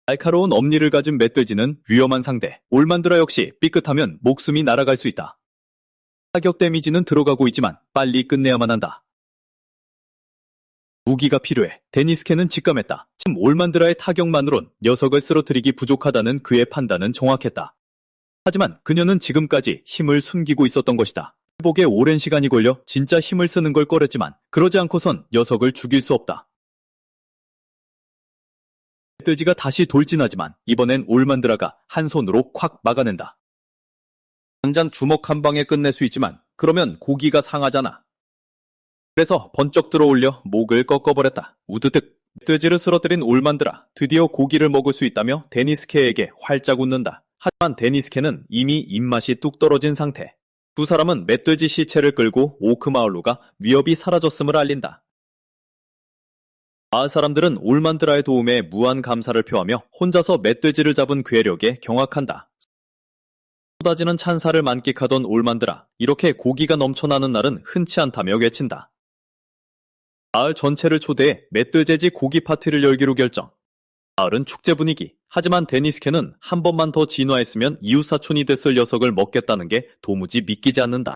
날카로운 엄니를 가진 멧돼지는 위험한 상대. 올만드라 역시 삐끗하면 목숨이 날아갈 수 있다. 타격 데미지는 들어가고 있지만 빨리 끝내야만 한다. 무기가 필요해. 데니스케는 직감했다. 지금 올만드라의 타격만으론 녀석을 쓰러뜨리기 부족하다는 그의 판단은 정확했다. 하지만 그녀는 지금까지 힘을 숨기고 있었던 것이다. 회복에 오랜 시간이 걸려 진짜 힘을 쓰는 걸 꺼렸지만 그러지 않고선 녀석을 죽일 수 없다. 멧돼지가 다시 돌진하지만 이번엔 올만드라가 한 손으로 콱 막아낸다. 당장 주먹 한 방에 끝낼 수 있지만 그러면 고기가 상하잖아. 그래서 번쩍 들어올려 목을 꺾어버렸다. 우드득. 멧돼지를 쓰러뜨린 올만드라. 드디어 고기를 먹을 수 있다며 데니스케에게 활짝 웃는다. 하지만 데니스케는 이미 입맛이 뚝 떨어진 상태. 두 사람은 멧돼지 시체를 끌고 오크마을로 가 위협이 사라졌음을 알린다. 마을 사람들은 올만드라의 도움에 무한 감사를 표하며 혼자서 멧돼지를 잡은 괴력에 경악한다. 쏟아지는 찬사를 만끽하던 올만드라. 이렇게 고기가 넘쳐나는 날은 흔치 않다며 외친다. 마을 전체를 초대해 멧돼지 고기 파티를 열기로 결정. 마을은 축제 분위기. 하지만 데니스케는 한 번만 더 진화했으면 이웃사촌이 됐을 녀석을 먹겠다는 게 도무지 믿기지 않는다.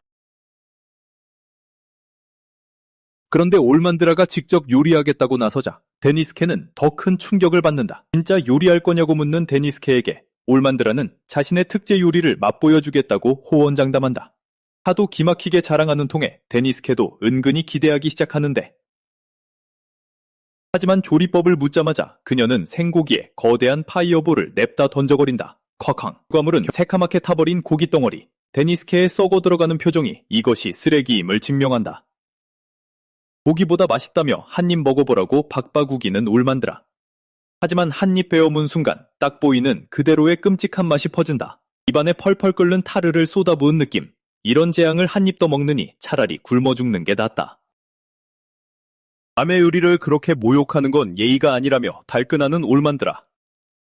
그런데 올만드라가 직접 요리하겠다고 나서자 데니스케는 더 큰 충격을 받는다. 진짜 요리할 거냐고 묻는 데니스케에게 올만드라는 자신의 특제 요리를 맛보여주겠다고 호언장담한다. 하도 기막히게 자랑하는 통에 데니스케도 은근히 기대하기 시작하는데 하지만 조리법을 묻자마자 그녀는 생고기에 거대한 파이어볼을 냅다 던져버린다. 콱쾅. 과물은 새카맣게 타버린 고깃덩어리. 데니스케의 썩어 들어가는 표정이 이것이 쓰레기임을 증명한다. 고기보다 맛있다며 한 입 먹어보라고 박박우기는 올만드라. 하지만 한 입 베어문 순간 딱 보이는 그대로의 끔찍한 맛이 퍼진다. 입안에 펄펄 끓는 타르를 쏟아부은 느낌. 이런 재앙을 한 입 더 먹느니 차라리 굶어 죽는 게 낫다. 남의 요리를 그렇게 모욕하는 건 예의가 아니라며 발끈하는 올만드라.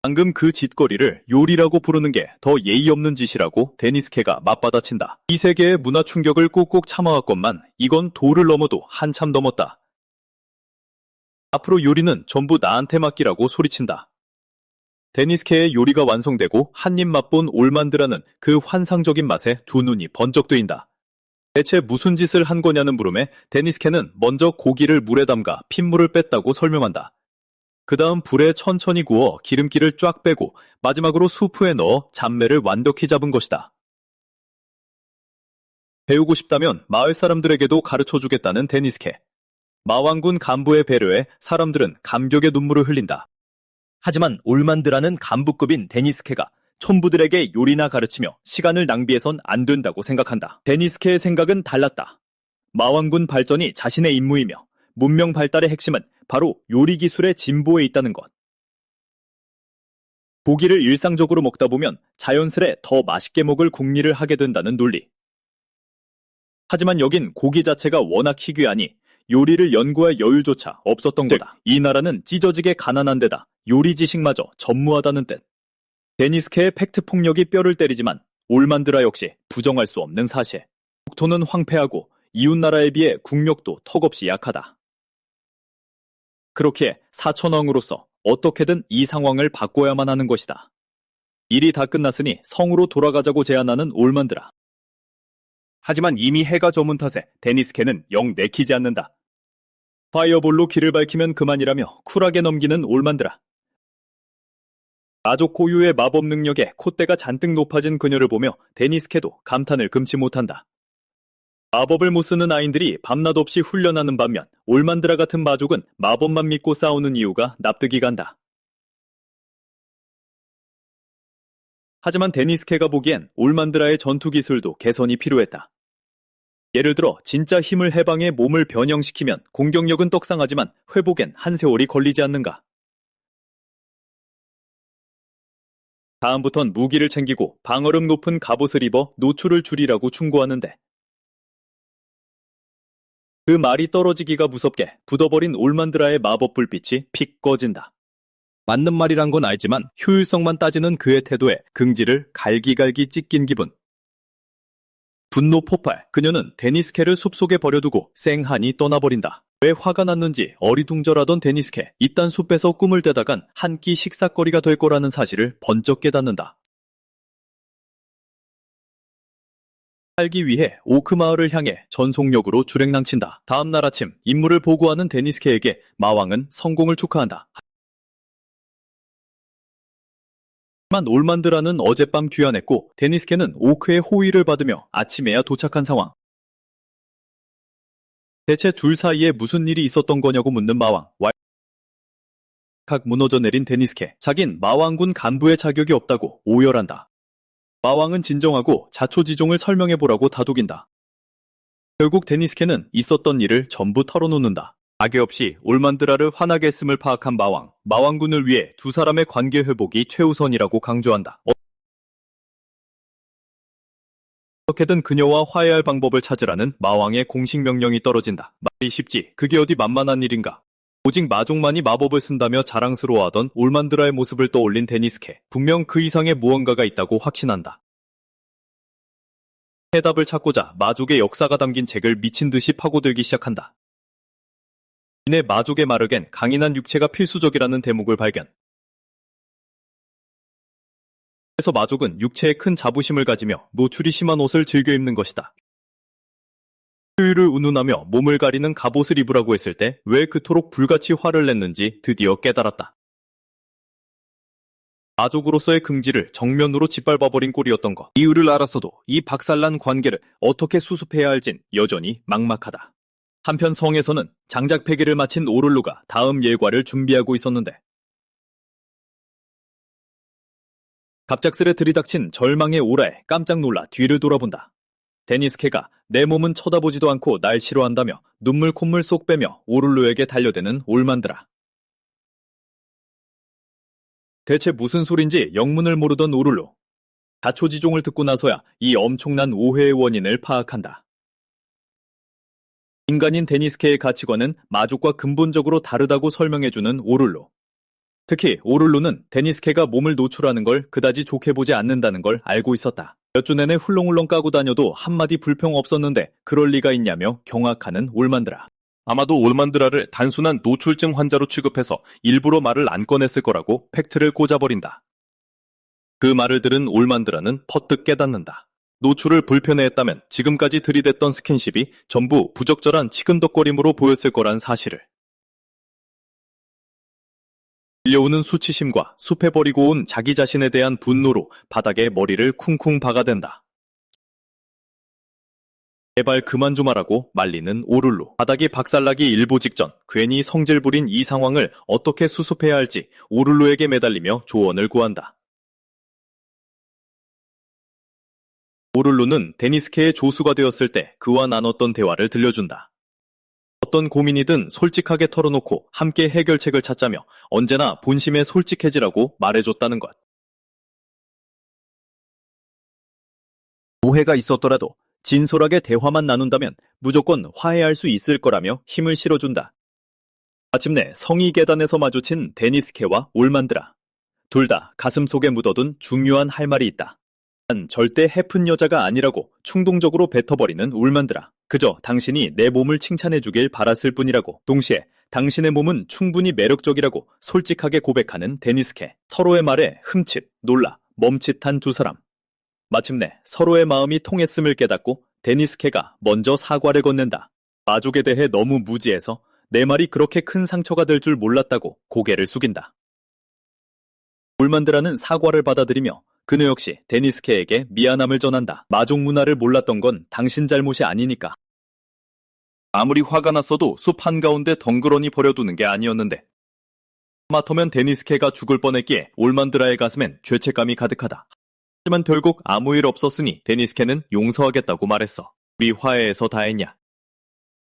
방금 그 짓거리를 요리라고 부르는 게 더 예의 없는 짓이라고 데니스케가 맞받아친다. 이 세계의 문화 충격을 꾹꾹 참아왔건만 이건 도를 넘어도 한참 넘었다. 앞으로 요리는 전부 나한테 맡기라고 소리친다. 데니스케의 요리가 완성되고 한 입 맛본 올만드라는 그 환상적인 맛에 두 눈이 번쩍 뜨인다. 대체 무슨 짓을 한 거냐는 물음에 데니스케는 먼저 고기를 물에 담가 핏물을 뺐다고 설명한다. 그 다음 불에 천천히 구워 기름기를 쫙 빼고 마지막으로 수프에 넣어 잡내를 완벽히 잡은 것이다. 배우고 싶다면 마을 사람들에게도 가르쳐주겠다는 데니스케. 마왕군 간부의 배려에 사람들은 감격의 눈물을 흘린다. 하지만 올만드라는 간부급인 데니스케가 촌부들에게 요리나 가르치며 시간을 낭비해선 안 된다고 생각한다. 데니스케의 생각은 달랐다. 마왕군 발전이 자신의 임무이며 문명 발달의 핵심은 바로 요리 기술의 진보에 있다는 것. 고기를 일상적으로 먹다 보면 자연스레 더 맛있게 먹을 궁리를 하게 된다는 논리. 하지만 여긴 고기 자체가 워낙 희귀하니 요리를 연구할 여유조차 없었던 거다. 이 나라는 찢어지게 가난한 데다 요리 지식마저 전무하다는 뜻. 데니스케의 팩트 폭력이 뼈를 때리지만 올만드라 역시 부정할 수 없는 사실. 국토는 황폐하고 이웃나라에 비해 국력도 턱없이 약하다. 그렇기에 사천왕으로서 어떻게든 이 상황을 바꿔야만 하는 것이다. 일이 다 끝났으니 성으로 돌아가자고 제안하는 올만드라. 하지만 이미 해가 저문 탓에 데니스케는 영 내키지 않는다. 파이어볼로 길을 밝히면 그만이라며 쿨하게 넘기는 올만드라. 마족 고유의 마법 능력에 콧대가 잔뜩 높아진 그녀를 보며 데니스케도 감탄을 금치 못한다. 마법을 못 쓰는 아이들이 밤낮 없이 훈련하는 반면 올만드라 같은 마족은 마법만 믿고 싸우는 이유가 납득이 간다. 하지만 데니스케가 보기엔 올만드라의 전투 기술도 개선이 필요했다. 예를 들어 진짜 힘을 해방해 몸을 변형시키면 공격력은 떡상하지만 회복엔 한 세월이 걸리지 않는가. 다음부턴 무기를 챙기고 방어력 높은 갑옷을 입어 노출을 줄이라고 충고하는데 그 말이 떨어지기가 무섭게 굳어버린 올만드라의 마법 불빛이 픽 꺼진다. 맞는 말이란 건 알지만 효율성만 따지는 그의 태도에 긍지를 갈기갈기 찢긴 기분. 분노 폭발, 그녀는 데니스케를 숲속에 버려두고 쌩하니 떠나버린다. 왜 화가 났는지 어리둥절하던 데니스케, 이딴 숲에서 꿈을 대다간 한 끼 식사거리가 될 거라는 사실을 번쩍 깨닫는다. 살기 위해 오크 마을을 향해 전속력으로 주행랑친다. 다음 날 아침 임무를 보고하는 데니스케에게 마왕은 성공을 축하한다. 하지만 올만드라는 어젯밤 귀환했고 데니스케는 오크의 호의를 받으며 아침에야 도착한 상황. 대체 둘 사이에 무슨 일이 있었던 거냐고 묻는 마왕. 왈칵 무너져 내린 데니스케. 자긴 마왕군 간부의 자격이 없다고 오열한다. 마왕은 진정하고 자초지종을 설명해보라고 다독인다. 결국 데니스케는 있었던 일을 전부 털어놓는다. 악의 없이 올만드라를 화나게 했음을 파악한 마왕군을 위해 두 사람의 관계 회복이 최우선이라고 강조한다. 어떻게든 그녀와 화해할 방법을 찾으라는 마왕의 공식 명령이 떨어진다. 말이 쉽지, 그게 어디 만만한 일인가. 오직 마족만이 마법을 쓴다며 자랑스러워하던 올만드라의 모습을 떠올린 데니스케. 분명 그 이상의 무언가가 있다고 확신한다. 해답을 찾고자 마족의 역사가 담긴 책을 미친 듯이 파고들기 시작한다. 이내 마족의 마력엔 강인한 육체가 필수적이라는 대목을 발견. 그래서 마족은 육체에 큰 자부심을 가지며 노출이 심한 옷을 즐겨 입는 것이다. 효율을 운운하며 몸을 가리는 갑옷을 입으라고 했을 때 왜 그토록 불같이 화를 냈는지 드디어 깨달았다. 마족으로서의 긍지를 정면으로 짓밟아버린 꼴이었던 것. 이유를 알았어도 이 박살난 관계를 어떻게 수습해야 할진 여전히 막막하다. 한편 성에서는 장작 폐기를 마친 오를루가 다음 예과를 준비하고 있었는데 갑작스레 들이닥친 절망의 오라에 깜짝 놀라 뒤를 돌아본다. 데니스케가 내 몸은 쳐다보지도 않고 날 싫어한다며 눈물 콧물 쏙 빼며 오를루에게 달려드는 올만드라. 대체 무슨 소린지 영문을 모르던 오를루. 자초지종을 듣고 나서야 이 엄청난 오해의 원인을 파악한다. 인간인 데니스케의 가치관은 마족과 근본적으로 다르다고 설명해주는 오를루. 특히 오를루는 데니스케가 몸을 노출하는 걸 그다지 좋게 보지 않는다는 걸 알고 있었다. 몇 주 내내 훌렁훌렁 까고 다녀도 한마디 불평 없었는데 그럴 리가 있냐며 경악하는 올만드라. 아마도 올만드라를 단순한 노출증 환자로 취급해서 일부러 말을 안 꺼냈을 거라고 팩트를 꽂아버린다. 그 말을 들은 올만드라는 퍼뜩 깨닫는다. 노출을 불편해했다면 지금까지 들이댔던 스킨십이 전부 부적절한 치근덕거림으로 보였을 거란 사실을. 밀려오는 수치심과 숲해버리고 온 자기 자신에 대한 분노로 바닥에 머리를 쿵쿵 박아댄다. 제발 그만 좀 하라고 말리는 오를루. 바닥이 박살나기 일보 직전 괜히 성질 부린 이 상황을 어떻게 수습해야 할지 오를루에게 매달리며 조언을 구한다. 오를루는 데니스케의 조수가 되었을 때 그와 나눴던 대화를 들려준다. 어떤 고민이든 솔직하게 털어놓고 함께 해결책을 찾자며 언제나 본심에 솔직해지라고 말해줬다는 것. 오해가 있었더라도 진솔하게 대화만 나눈다면 무조건 화해할 수 있을 거라며 힘을 실어준다. 마침내 성이 계단에서 마주친 데니스케와 올만드라. 둘 다 가슴속에 묻어둔 중요한 할 말이 있다. 난 절대 해픈 여자가 아니라고 충동적으로 뱉어버리는 올만드라. 그저 당신이 내 몸을 칭찬해주길 바랐을 뿐이라고. 동시에 당신의 몸은 충분히 매력적이라고 솔직하게 고백하는 데니스케. 서로의 말에 흠칫, 놀라, 멈칫한 두 사람. 마침내 서로의 마음이 통했음을 깨닫고 데니스케가 먼저 사과를 건넨다. 마족에 대해 너무 무지해서 내 말이 그렇게 큰 상처가 될 줄 몰랐다고 고개를 숙인다. 올만드라는 사과를 받아들이며 그녀 역시 데니스케에게 미안함을 전한다. 마족 문화를 몰랐던 건 당신 잘못이 아니니까. 아무리 화가 났어도 숲 한가운데 덩그러니 버려두는 게 아니었는데. 마터면 데니스케가 죽을 뻔했기에 올만드라의 가슴엔 죄책감이 가득하다. 하지만 결국 아무 일 없었으니 데니스케는 용서하겠다고 말했어. 우리 화해해서 다행이야.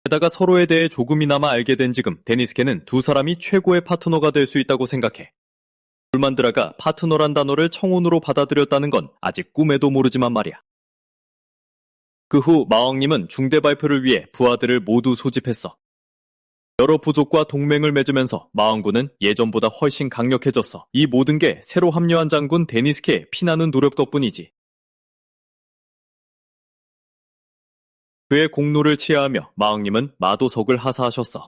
게다가 서로에 대해 조금이나마 알게 된 지금 데니스케는 두 사람이 최고의 파트너가 될 수 있다고 생각해. 올만드라가 파트너란 단어를 청혼으로 받아들였다는 건 아직 꿈에도 모르지만 말이야. 그 후 마왕님은 중대 발표를 위해 부하들을 모두 소집했어. 여러 부족과 동맹을 맺으면서 마왕군은 예전보다 훨씬 강력해졌어. 이 모든 게 새로 합류한 장군 데니스케의 피나는 노력 덕분이지. 그의 공로를 치하하며 마왕님은 마도석을 하사하셨어.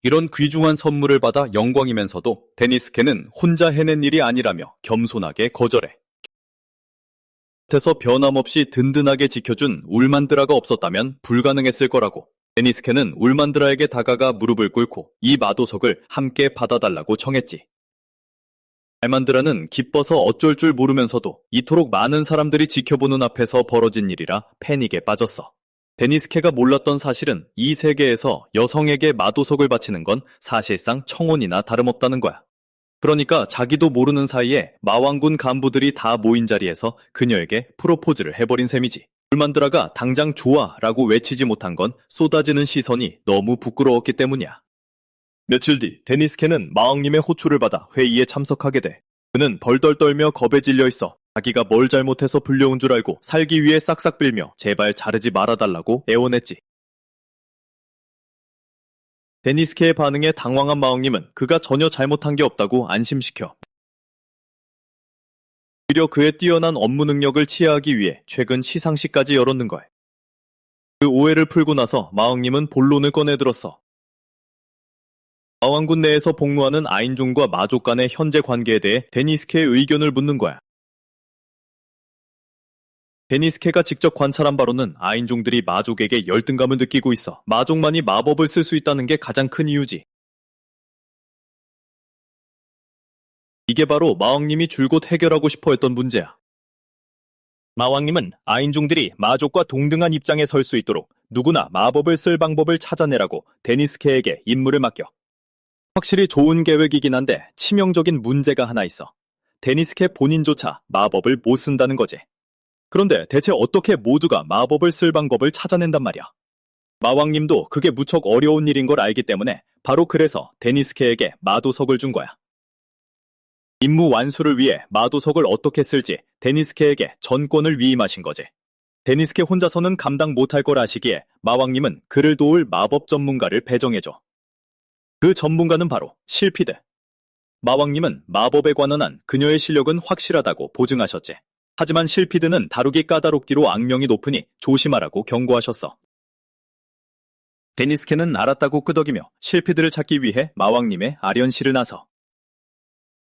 이런 귀중한 선물을 받아 영광이면서도 데니스케는 혼자 해낸 일이 아니라며 겸손하게 거절해. 곁에서 변함없이 든든하게 지켜준 울만드라가 없었다면 불가능했을 거라고. 데니스케는 울만드라에게 다가가 무릎을 꿇고 이 마도석을 함께 받아달라고 청했지. 알만드라는 기뻐서 어쩔 줄 모르면서도 이토록 많은 사람들이 지켜보는 앞에서 벌어진 일이라 패닉에 빠졌어. 데니스케가 몰랐던 사실은 이 세계에서 여성에게 마도석을 바치는 건 사실상 청혼이나 다름없다는 거야. 그러니까 자기도 모르는 사이에 마왕군 간부들이 다 모인 자리에서 그녀에게 프로포즈를 해버린 셈이지. 울만드라가 당장 좋아 라고 외치지 못한 건 쏟아지는 시선이 너무 부끄러웠기 때문이야. 며칠 뒤 데니스케는 마왕님의 호출을 받아 회의에 참석하게 돼. 그는 벌덜 떨며 겁에 질려 있어. 자기가 뭘 잘못해서 불려온 줄 알고 살기 위해 싹싹 빌며 제발 자르지 말아달라고 애원했지. 데니스케의 반응에 당황한 마왕님은 그가 전혀 잘못한 게 없다고 안심시켜. 오히려 그의 뛰어난 업무 능력을 치하하기 위해 최근 시상식까지 열었는 거야. 그 오해를 풀고 나서 마왕님은 본론을 꺼내들었어. 마왕군 내에서 복무하는 아인종과 마족 간의 현재 관계에 대해 데니스케의 의견을 묻는 거야. 데니스케가 직접 관찰한 바로는 아인종들이 마족에게 열등감을 느끼고 있어. 마족만이 마법을 쓸 수 있다는 게 가장 큰 이유지. 이게 바로 마왕님이 줄곧 해결하고 싶어 했던 문제야. 마왕님은 아인종들이 마족과 동등한 입장에 설 수 있도록 누구나 마법을 쓸 방법을 찾아내라고 데니스케에게 임무를 맡겨. 확실히 좋은 계획이긴 한데 치명적인 문제가 하나 있어. 데니스케 본인조차 마법을 못 쓴다는 거지. 그런데 대체 어떻게 모두가 마법을 쓸 방법을 찾아낸단 말이야. 마왕님도 그게 무척 어려운 일인 걸 알기 때문에 바로 그래서 데니스케에게 마도석을 준 거야. 임무 완수를 위해 마도석을 어떻게 쓸지 데니스케에게 전권을 위임하신 거지. 데니스케 혼자서는 감당 못할 걸 아시기에 마왕님은 그를 도울 마법 전문가를 배정해줘. 그 전문가는 바로 실피드. 마왕님은 마법에 관한 그녀의 실력은 확실하다고 보증하셨지. 하지만 실피드는 다루기 까다롭기로 악명이 높으니 조심하라고 경고하셨어. 데니스케는 알았다고 끄덕이며 실피드를 찾기 위해 마왕님의 아련실을 나서.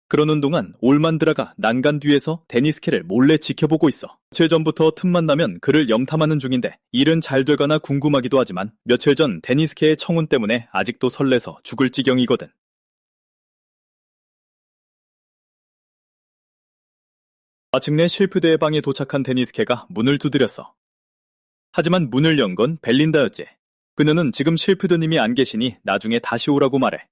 그러는 동안 올만드라가 난간 뒤에서 데니스케를 몰래 지켜보고 있어. 며칠 전부터 틈만 나면 그를 염탐하는 중인데 일은 잘 되거나 궁금하기도 하지만 며칠 전 데니스케의 청혼 때문에 아직도 설레서 죽을 지경이거든. 마침내 실피드의 방에 도착한 데니스케가 문을 두드렸어. 하지만 문을 연 건 벨린다였지. 그녀는 지금 실피드님이 안 계시니 나중에 다시 오라고 말해.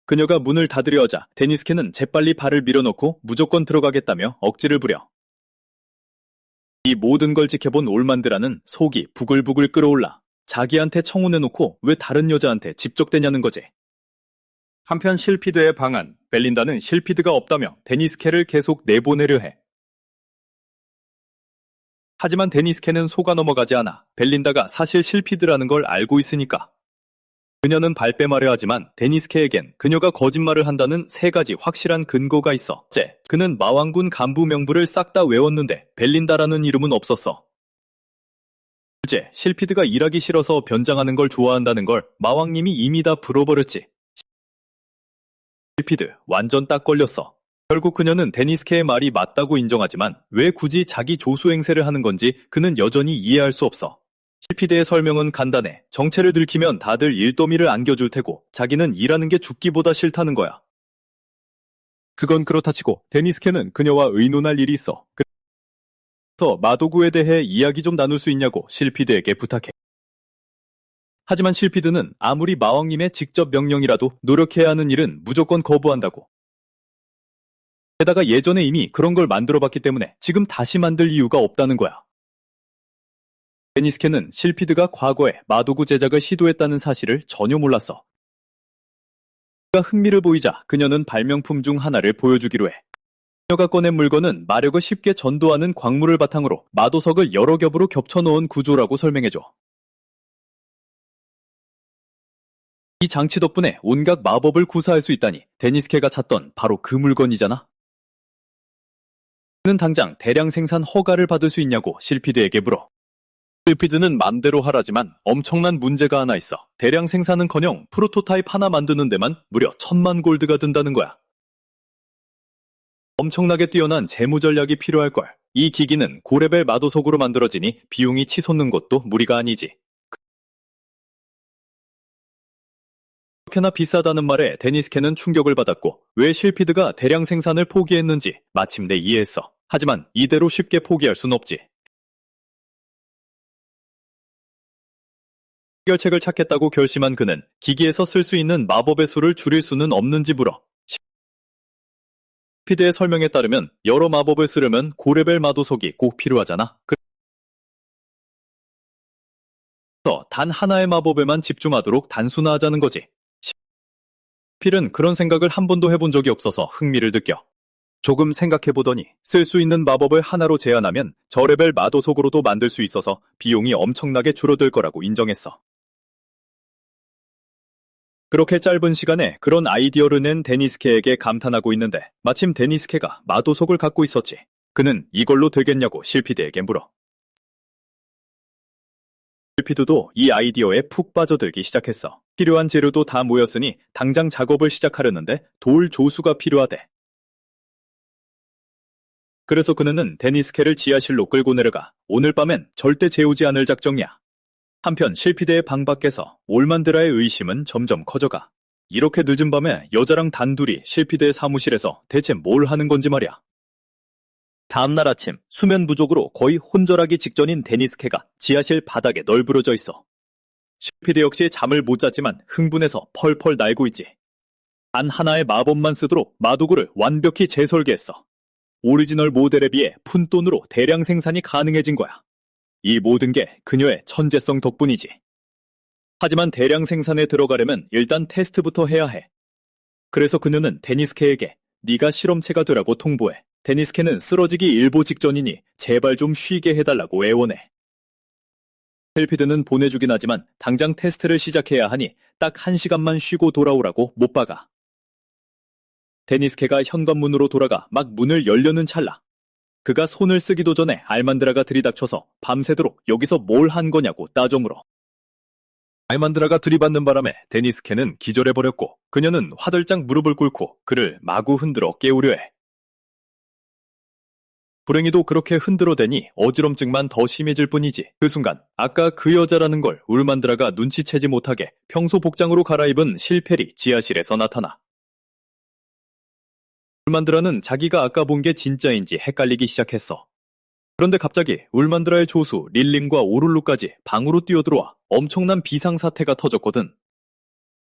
그녀가 문을 닫으려 하자 데니스케는 재빨리 발을 밀어넣고 무조건 들어가겠다며 억지를 부려. 이 모든 걸 지켜본 올만드라는 속이 부글부글 끓어올라. 자기한테 청혼해놓고 왜 다른 여자한테 집적대냐는 거지. 한편 실피드의 방안, 벨린다는 실피드가 없다며 데니스케를 계속 내보내려 해. 하지만 데니스케는 속아 넘어가지 않아. 벨린다가 사실 실피드라는 걸 알고 있으니까. 그녀는 발뺌하려 하지만 데니스케에겐 그녀가 거짓말을 한다는 세 가지 확실한 근거가 있어. 첫째, 그는 마왕군 간부 명부를 싹 다 외웠는데 벨린다라는 이름은 없었어. 둘째, 실피드가 일하기 싫어서 변장하는 걸 좋아한다는 걸 마왕님이 이미 다 풀어버렸지. 실피드, 완전 딱 걸렸어. 결국 그녀는 데니스케의 말이 맞다고 인정하지만 왜 굳이 자기 조수 행세를 하는 건지 그는 여전히 이해할 수 없어. 실피드의 설명은 간단해. 정체를 들키면 다들 일더미를 안겨줄 테고 자기는 일하는 게 죽기보다 싫다는 거야. 그건 그렇다 치고 데니스케는 그녀와 의논할 일이 있어. 그래서 마도구에 대해 이야기 좀 나눌 수 있냐고 실피드에게 부탁해. 하지만 실피드는 아무리 마왕님의 직접 명령이라도 노력해야 하는 일은 무조건 거부한다고. 게다가 예전에 이미 그런 걸 만들어봤기 때문에 지금 다시 만들 이유가 없다는 거야. 데니스케는 실피드가 과거에 마도구 제작을 시도했다는 사실을 전혀 몰랐어. 그가 흥미를 보이자 그녀는 발명품 중 하나를 보여주기로 해. 그녀가 꺼낸 물건은 마력을 쉽게 전도하는 광물을 바탕으로 마도석을 여러 겹으로 겹쳐놓은 구조라고 설명해줘. 이 장치 덕분에 온갖 마법을 구사할 수 있다니 데니스케가 찾던 바로 그 물건이잖아. 그는 당장 대량 생산 허가를 받을 수 있냐고 실피드에게 물어. 실피드는 맘대로 하라지만 엄청난 문제가 하나 있어. 대량 생산은커녕 프로토타입 하나 만드는 데만 무려 1000만 골드가 든다는 거야. 엄청나게 뛰어난 재무 전략이 필요할걸. 이 기기는 고레벨 마도석으로 만들어지니 비용이 치솟는 것도 무리가 아니지. 그렇게나 비싸다는 말에 데니스케는 충격을 받았고 왜 실피드가 대량 생산을 포기했는지 마침내 이해했어. 하지만 이대로 쉽게 포기할 순 없지. 해결책을 찾겠다고 결심한 그는 기기에서 쓸 수 있는 마법의 수를 줄일 수는 없는지 물어. 실피드의 설명에 따르면 여러 마법을 쓰려면 고레벨 마도석이 꼭 필요하잖아. 그래서 단 하나의 마법에만 집중하도록 단순화하자는 거지. 필은 그런 생각을 한 번도 해본 적이 없어서 흥미를 느껴. 조금 생각해보더니 쓸 수 있는 마법을 하나로 제한하면 저레벨 마도석으로도 만들 수 있어서 비용이 엄청나게 줄어들 거라고 인정했어. 그렇게 짧은 시간에 그런 아이디어를 낸 데니스케에게 감탄하고 있는데 마침 데니스케가 마도석을 갖고 있었지. 그는 이걸로 되겠냐고 실피드에게 물어. 실피드도 이 아이디어에 푹 빠져들기 시작했어. 필요한 재료도 다 모였으니 당장 작업을 시작하려는데 돌 조수가 필요하대. 그래서 그는 데니스케를 지하실로 끌고 내려가 오늘 밤엔 절대 재우지 않을 작정이야. 한편 실피드의 방 밖에서 올만드라의 의심은 점점 커져가. 이렇게 늦은 밤에 여자랑 단둘이 실피드의 사무실에서 대체 뭘 하는 건지 말이야. 다음날 아침 수면 부족으로 거의 혼절하기 직전인 데니스케가 지하실 바닥에 널브러져 있어. 실피드 역시 잠을 못 잤지만 흥분해서 펄펄 날고 있지. 단 하나의 마법만 쓰도록 마도구를 완벽히 재설계했어. 오리지널 모델에 비해 푼돈으로 대량 생산이 가능해진 거야. 이 모든 게 그녀의 천재성 덕분이지. 하지만 대량 생산에 들어가려면 일단 테스트부터 해야 해. 그래서 그녀는 데니스케에게 네가 실험체가 되라고 통보해. 데니스케는 쓰러지기 일보 직전이니 제발 좀 쉬게 해달라고 애원해. 실피드는 보내주긴 하지만 당장 테스트를 시작해야 하니 딱 1시간만 쉬고 돌아오라고 못 박아. 데니스케가 현관문으로 돌아가 막 문을 열려는 찰나. 그가 손을 쓰기도 전에 알만드라가 들이닥쳐서 밤새도록 여기서 뭘 한 거냐고 따져 물어. 알만드라가 들이받는 바람에 데니스케는 기절해버렸고 그녀는 화들짝 무릎을 꿇고 그를 마구 흔들어 깨우려 해. 불행히도 그렇게 흔들어대니 어지럼증만 더 심해질 뿐이지. 그 순간 아까 그 여자라는 걸 울만드라가 눈치채지 못하게 평소 복장으로 갈아입은 실펠이 지하실에서 나타나. 울만드라는 자기가 아까 본 게 진짜인지 헷갈리기 시작했어. 그런데 갑자기 울만드라의 조수 릴림과 오룰루까지 방으로 뛰어들어와 엄청난 비상사태가 터졌거든.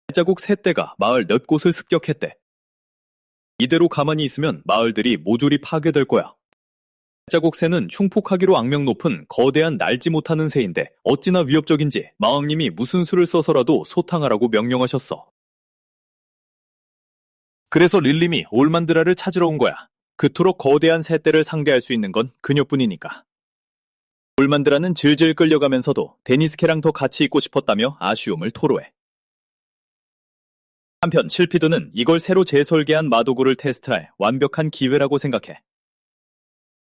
발자국 3대가 마을 몇 곳을 습격했대. 이대로 가만히 있으면 마을들이 모조리 파괴될 거야. 발자국 새는 흉폭하기로 악명 높은 거대한 날지 못하는 새인데 어찌나 위협적인지 마왕님이 무슨 수를 써서라도 소탕하라고 명령하셨어. 그래서 릴림이 올만드라를 찾으러 온 거야. 그토록 거대한 새떼를 상대할 수 있는 건 그녀뿐이니까. 올만드라는 질질 끌려가면서도 데니스케랑 더 같이 있고 싶었다며 아쉬움을 토로해. 한편 실피드는 이걸 새로 재설계한 마도구를 테스트할 완벽한 기회라고 생각해.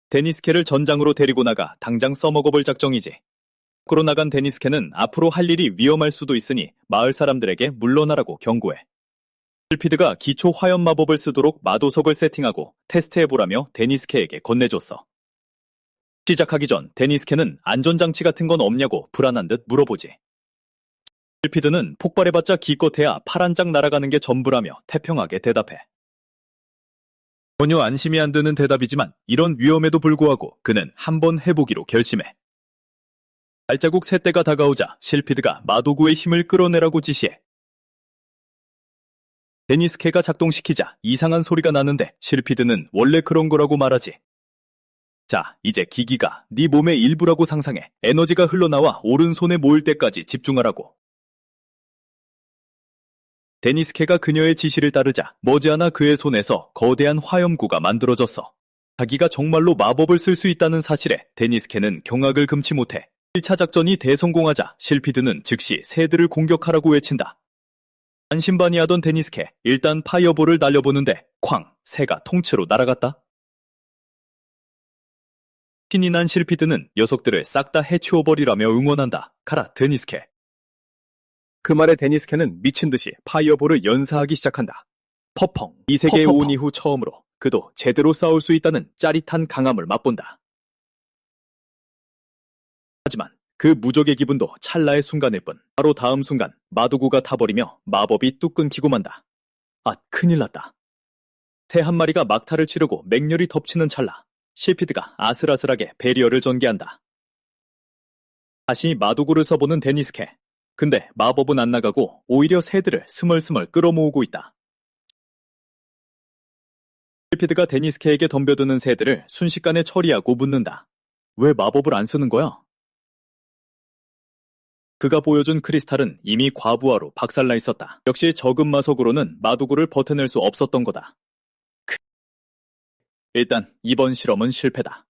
데니스케를 전장으로 데리고 나가 당장 써먹어볼 작정이지. 밖으로 나간 데니스케는 앞으로 할 일이 위험할 수도 있으니 마을 사람들에게 물러나라고 경고해. 실피드가 기초 화염 마법을 쓰도록 마도석을 세팅하고 테스트해보라며 데니스케에게 건네줬어. 시작하기 전 데니스케는 안전장치 같은 건 없냐고 불안한 듯 물어보지. 실피드는 폭발해봤자 기껏해야 팔 한 장 날아가는 게 전부라며 태평하게 대답해. 전혀 안심이 안 되는 대답이지만 이런 위험에도 불구하고 그는 한번 해보기로 결심해. 발자국 셋대가 다가오자 실피드가 마도구의 힘을 끌어내라고 지시해. 데니스케가 작동시키자 이상한 소리가 나는데 실피드는 원래 그런 거라고 말하지. 자, 이제 기기가 네 몸의 일부라고 상상해. 에너지가 흘러나와 오른손에 모일 때까지 집중하라고. 데니스케가 그녀의 지시를 따르자 머지않아 그의 손에서 거대한 화염구가 만들어졌어. 자기가 정말로 마법을 쓸 수 있다는 사실에 데니스케는 경악을 금치 못해. 1차 작전이 대성공하자 실피드는 즉시 새들을 공격하라고 외친다. 반신반의하던 데니스케, 일단 파이어볼을 날려보는데 쾅! 새가 통째로 날아갔다. 신이 난 실피드는 녀석들을 싹 다 해치워버리라며 응원한다. 가라, 데니스케. 그 말에 데니스케는 미친 듯이 파이어볼을 연사하기 시작한다. 퍼펑! 이 세계에 온 이후 처음으로 그도 제대로 싸울 수 있다는 짜릿한 강함을 맛본다. 하지만 그 무적의 기분도 찰나의 순간일 뿐. 바로 다음 순간 마도구가 타버리며 마법이 뚝 끊기고 만다. 아, 큰일 났다. 새 한 마리가 막타를 치르고 맹렬히 덮치는 찰나 실피드가 아슬아슬하게 베리어를 전개한다. 다시 마도구를 써보는 데니스케. 근데 마법은 안 나가고 오히려 새들을 스멀스멀 끌어모으고 있다. 실피드가 데니스케에게 덤벼드는 새들을 순식간에 처리하고 묻는다. 왜 마법을 안 쓰는 거야? 그가 보여준 크리스탈은 이미 과부하로 박살나 있었다. 역시 적은 마석으로는 마도구를 버텨낼 수 없었던 거다. 일단 이번 실험은 실패다.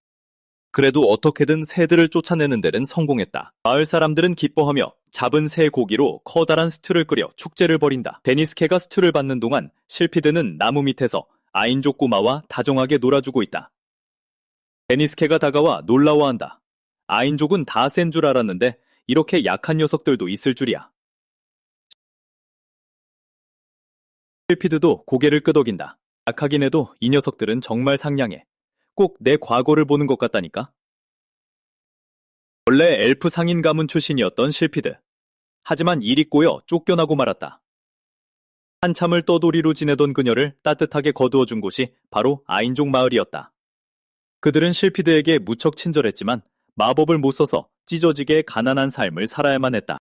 그래도 어떻게든 새들을 쫓아내는 데는 성공했다. 마을 사람들은 기뻐하며 잡은 새 고기로 커다란 스튜를 끓여 축제를 벌인다. 데니스케가 스튜를 받는 동안 실피드는 나무 밑에서 아인족 꼬마와 다정하게 놀아주고 있다. 데니스케가 다가와 놀라워한다. 아인족은 다 센 줄 알았는데 이렇게 약한 녀석들도 있을 줄이야. 실피드도 고개를 끄덕인다. 약하긴 해도 이 녀석들은 정말 상냥해. 꼭 내 과거를 보는 것 같다니까. 원래 엘프 상인 가문 출신이었던 실피드. 하지만 일이 꼬여 쫓겨나고 말았다. 한참을 떠돌이로 지내던 그녀를 따뜻하게 거두어준 곳이 바로 아인족 마을이었다. 그들은 실피드에게 무척 친절했지만 마법을 못 써서 찢어지게 가난한 삶을 살아야만 했다.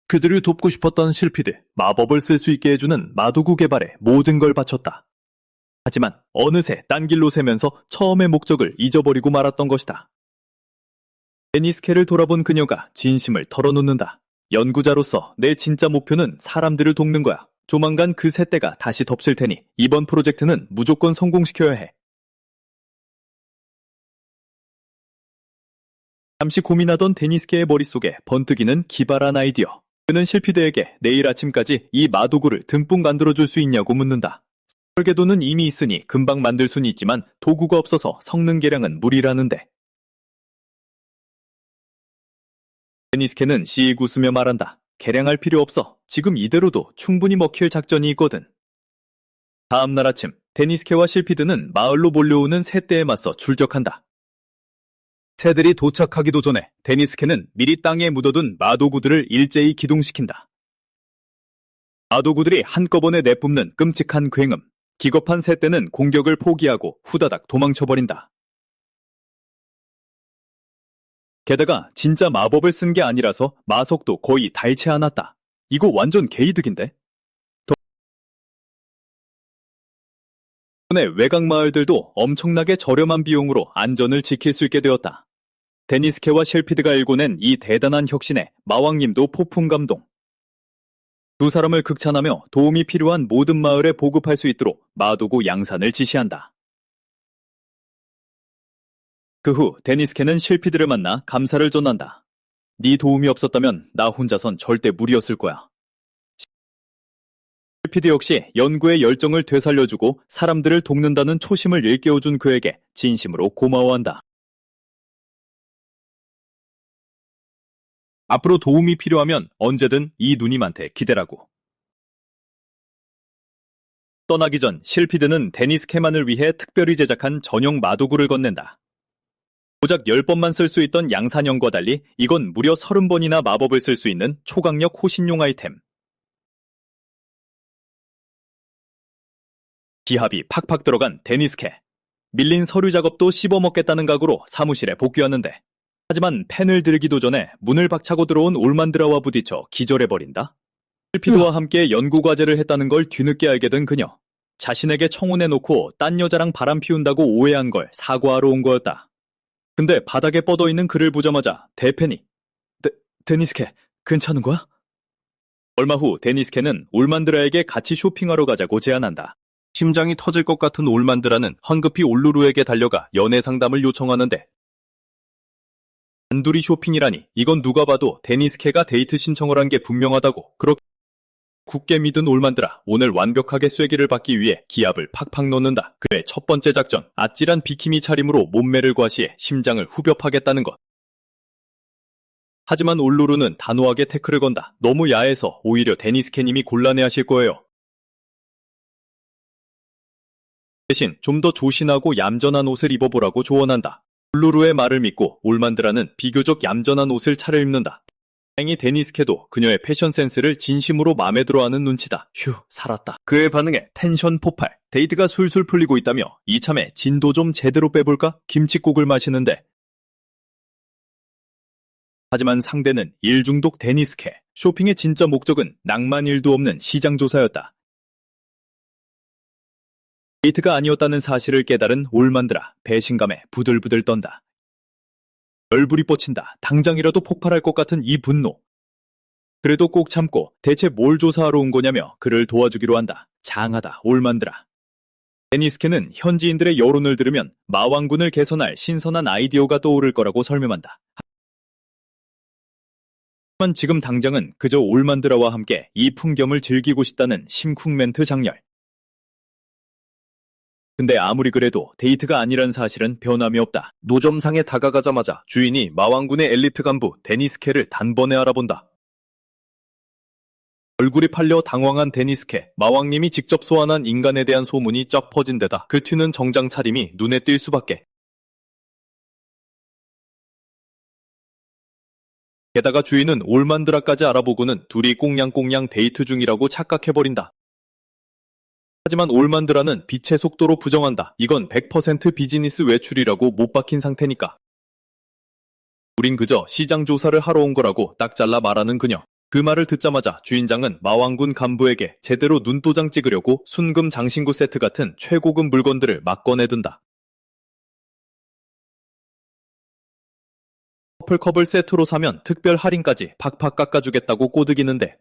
그들을 돕고 싶었던 실피드, 마법을 쓸 수 있게 해주는 마도구 개발에 모든 걸 바쳤다. 하지만 어느새 딴 길로 새면서 처음의 목적을 잊어버리고 말았던 것이다. 데니스케를 돌아본 그녀가 진심을 털어놓는다. 연구자로서 내 진짜 목표는 사람들을 돕는 거야. 조만간 그 새떼가 다시 덮칠 테니 이번 프로젝트는 무조건 성공시켜야 해. 잠시 고민하던 데니스케의 머릿속에 번뜩이는 기발한 아이디어. 그는 실피드에게 내일 아침까지 이 마도구를 듬뿍 만들어줄 수 있냐고 묻는다. 설계도는 이미 있으니 금방 만들 수는 있지만 도구가 없어서 성능 계량은 무리라는데. 데니스케는 씩 웃으며 말한다. 계량할 필요 없어. 지금 이대로도 충분히 먹힐 작전이 있거든. 다음 날 아침 데니스케와 실피드는 마을로 몰려오는 새떼에 맞서 출격한다. 새들이 도착하기도 전에 데니스케는 미리 땅에 묻어둔 마도구들을 일제히 기동시킨다. 마도구들이 한꺼번에 내뿜는 끔찍한 굉음. 기겁한 새떼는 공격을 포기하고 후다닥 도망쳐버린다. 게다가 진짜 마법을 쓴 게 아니라서 마석도 거의 닳지 않았다. 이거 완전 개이득인데? 덕분에 외곽 마을들도 엄청나게 저렴한 비용으로 안전을 지킬 수 있게 되었다. 데니스케와 실피드가 일궈낸 이 대단한 혁신에 마왕님도 폭풍 감동. 두 사람을 극찬하며 도움이 필요한 모든 마을에 보급할 수 있도록 마도구 양산을 지시한다. 그 후 데니스케는 실피드를 만나 감사를 전한다. 네 도움이 없었다면 나 혼자선 절대 무리였을 거야. 실피드 역시 연구의 열정을 되살려주고 사람들을 돕는다는 초심을 일깨워준 그에게 진심으로 고마워한다. 앞으로 도움이 필요하면 언제든 이 누님한테 기대라고. 떠나기 전 실피드는 데니스케만을 위해 특별히 제작한 전용 마도구를 건넨다. 고작 10번만 쓸 수 있던 양산형과 달리 이건 무려 30번이나 마법을 쓸 수 있는 초강력 호신용 아이템. 기합이 팍팍 들어간 데니스케. 밀린 서류 작업도 씹어먹겠다는 각오로 사무실에 복귀하는데, 하지만 펜을 들기도 전에 문을 박차고 들어온 올만드라와 부딪혀 기절해버린다. 실피드와 함께 연구과제를 했다는 걸 뒤늦게 알게 된 그녀. 자신에게 청혼해놓고 딴 여자랑 바람 피운다고 오해한 걸 사과하러 온 거였다. 근데 바닥에 뻗어있는 그를 보자마자 대패니, 데니스케, 괜찮은 거야? 얼마 후 데니스케는 올만드라에게 같이 쇼핑하러 가자고 제안한다. 심장이 터질 것 같은 올만드라는 황급히 올루루에게 달려가 연애 상담을 요청하는데, 단둘이 쇼핑이라니 이건 누가 봐도 데니스케가 데이트 신청을 한 게 분명하다고. 그렇게 굳게 믿은 올만드라, 오늘 완벽하게 쐐기를 받기 위해 기압을 팍팍 넣는다. 그의 첫 번째 작전, 아찔한 비키니 차림으로 몸매를 과시해 심장을 후벼 파겠다는 것. 하지만 올루루는 단호하게 태클을 건다. 너무 야해서 오히려 데니스케님이 곤란해하실 거예요. 대신 좀 더 조신하고 얌전한 옷을 입어보라고 조언한다. 올루루의 말을 믿고 올만드라는 비교적 얌전한 옷을 차려입는다. 다행히 데니스케도 그녀의 패션 센스를 진심으로 마음에 들어하는 눈치다. 휴, 살았다. 그의 반응에 텐션 폭발. 데이트가 술술 풀리고 있다며 이참에 진도 좀 제대로 빼볼까? 김칫국을 마시는데, 하지만 상대는 일중독 데니스케. 쇼핑의 진짜 목적은 낭만 일도 없는 시장조사였다. 데이트가 아니었다는 사실을 깨달은 올만드라, 배신감에 부들부들 떤다. 열불이 뻗친다. 당장이라도 폭발할 것 같은 이 분노. 그래도 꼭 참고 대체 뭘 조사하러 온 거냐며 그를 도와주기로 한다. 장하다, 올만드라. 데니스케는 현지인들의 여론을 들으면 마왕군을 개선할 신선한 아이디어가 떠오를 거라고 설명한다. 하지만 지금 당장은 그저 올만드라와 함께 이 풍경을 즐기고 싶다는 심쿵 멘트 장렬. 근데 아무리 그래도 데이트가 아니란 사실은 변함이 없다. 노점상에 다가가자마자 주인이 마왕군의 엘리트 간부 데니스케를 단번에 알아본다. 얼굴이 팔려 당황한 데니스케, 마왕님이 직접 소환한 인간에 대한 소문이 쫙 퍼진 데다 그 튀는 정장 차림이 눈에 띌 수밖에. 게다가 주인은 올만드라까지 알아보고는 둘이 꽁냥꽁냥 데이트 중이라고 착각해버린다. 하지만 올만드라는 빛의 속도로 부정한다. 이건 100% 비즈니스 외출이라고 못 박힌 상태니까. 우린 그저 시장 조사를 하러 온 거라고 딱 잘라 말하는 그녀. 그 말을 듣자마자 주인장은 마왕군 간부에게 제대로 눈도장 찍으려고 순금 장신구 세트 같은 최고급 물건들을 막 꺼내든다. 커플컵을 세트로 사면 특별 할인까지 팍팍 깎아주겠다고 꼬드기는데,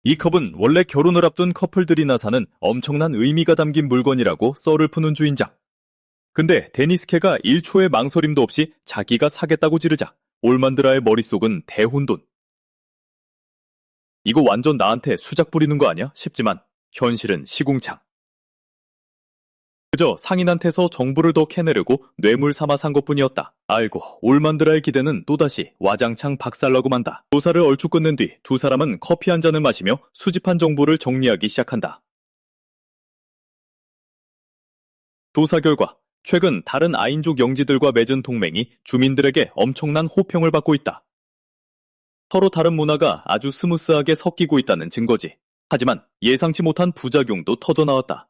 이 컵은 원래 결혼을 앞둔 커플들이나 사는 엄청난 의미가 담긴 물건이라고 썰을 푸는 주인장. 근데 데니스케가 1초의 망설임도 없이 자기가 사겠다고 지르자 올만드라의 머릿속은 대혼돈. 이거 완전 나한테 수작 부리는 거 아니야? 싶지만 현실은 시궁창. 그저 상인한테서 정보를 더 캐내려고 뇌물 삼아 산 것뿐이었다. 알고 올만드라의 기대는 또다시 와장창 박살나고 만다. 조사를 얼추 끝낸 뒤 두 사람은 커피 한 잔을 마시며 수집한 정보를 정리하기 시작한다. 조사 결과 최근 다른 아인족 영지들과 맺은 동맹이 주민들에게 엄청난 호평을 받고 있다. 서로 다른 문화가 아주 스무스하게 섞이고 있다는 증거지. 하지만 예상치 못한 부작용도 터져나왔다.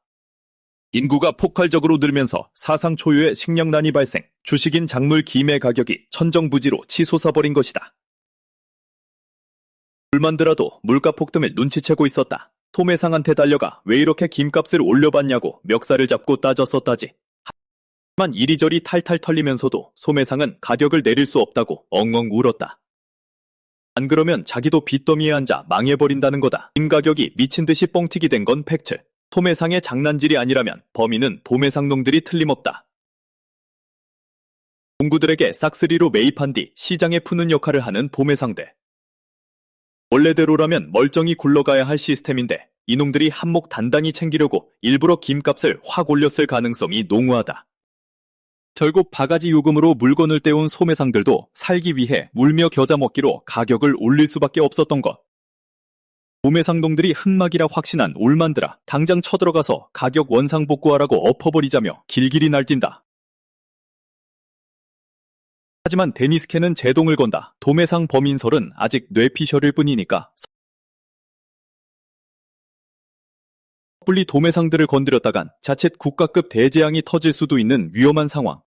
인구가 폭발적으로 늘면서 사상 초유의 식량난이 발생, 주식인 작물 김의 가격이 천정부지로 치솟아버린 것이다. 올만드라도 물가 폭등을 눈치채고 있었다. 소매상한테 달려가 왜 이렇게 김값을 올려봤냐고 멱살을 잡고 따졌었다지. 하지만 이리저리 탈탈 털리면서도 소매상은 가격을 내릴 수 없다고 엉엉 울었다. 안 그러면 자기도 빚더미에 앉아 망해버린다는 거다. 김 가격이 미친듯이 뻥튀기 된 건 팩트. 소매상의 장난질이 아니라면 범인은 도매상놈들이 틀림없다. 농구들에게 싹쓸이로 매입한 뒤 시장에 푸는 역할을 하는 도매상들. 원래대로라면 멀쩡히 굴러가야 할 시스템인데 이놈들이 한몫 단단히 챙기려고 일부러 김값을 확 올렸을 가능성이 농후하다. 결국 바가지 요금으로 물건을 떼온 소매상들도 살기 위해 물며 겨자 먹기로 가격을 올릴 수밖에 없었던 것. 도매상동들이 흑막이라 확신한 올만드라, 당장 쳐들어가서 가격 원상복구하라고 엎어버리자며 길길이 날뛴다. 하지만 데니스케는 제동을 건다. 도매상 범인설은 아직 뇌피셜일 뿐이니까 섣불리 도매상들을 건드렸다간 자칫 국가급 대재앙이 터질 수도 있는 위험한 상황.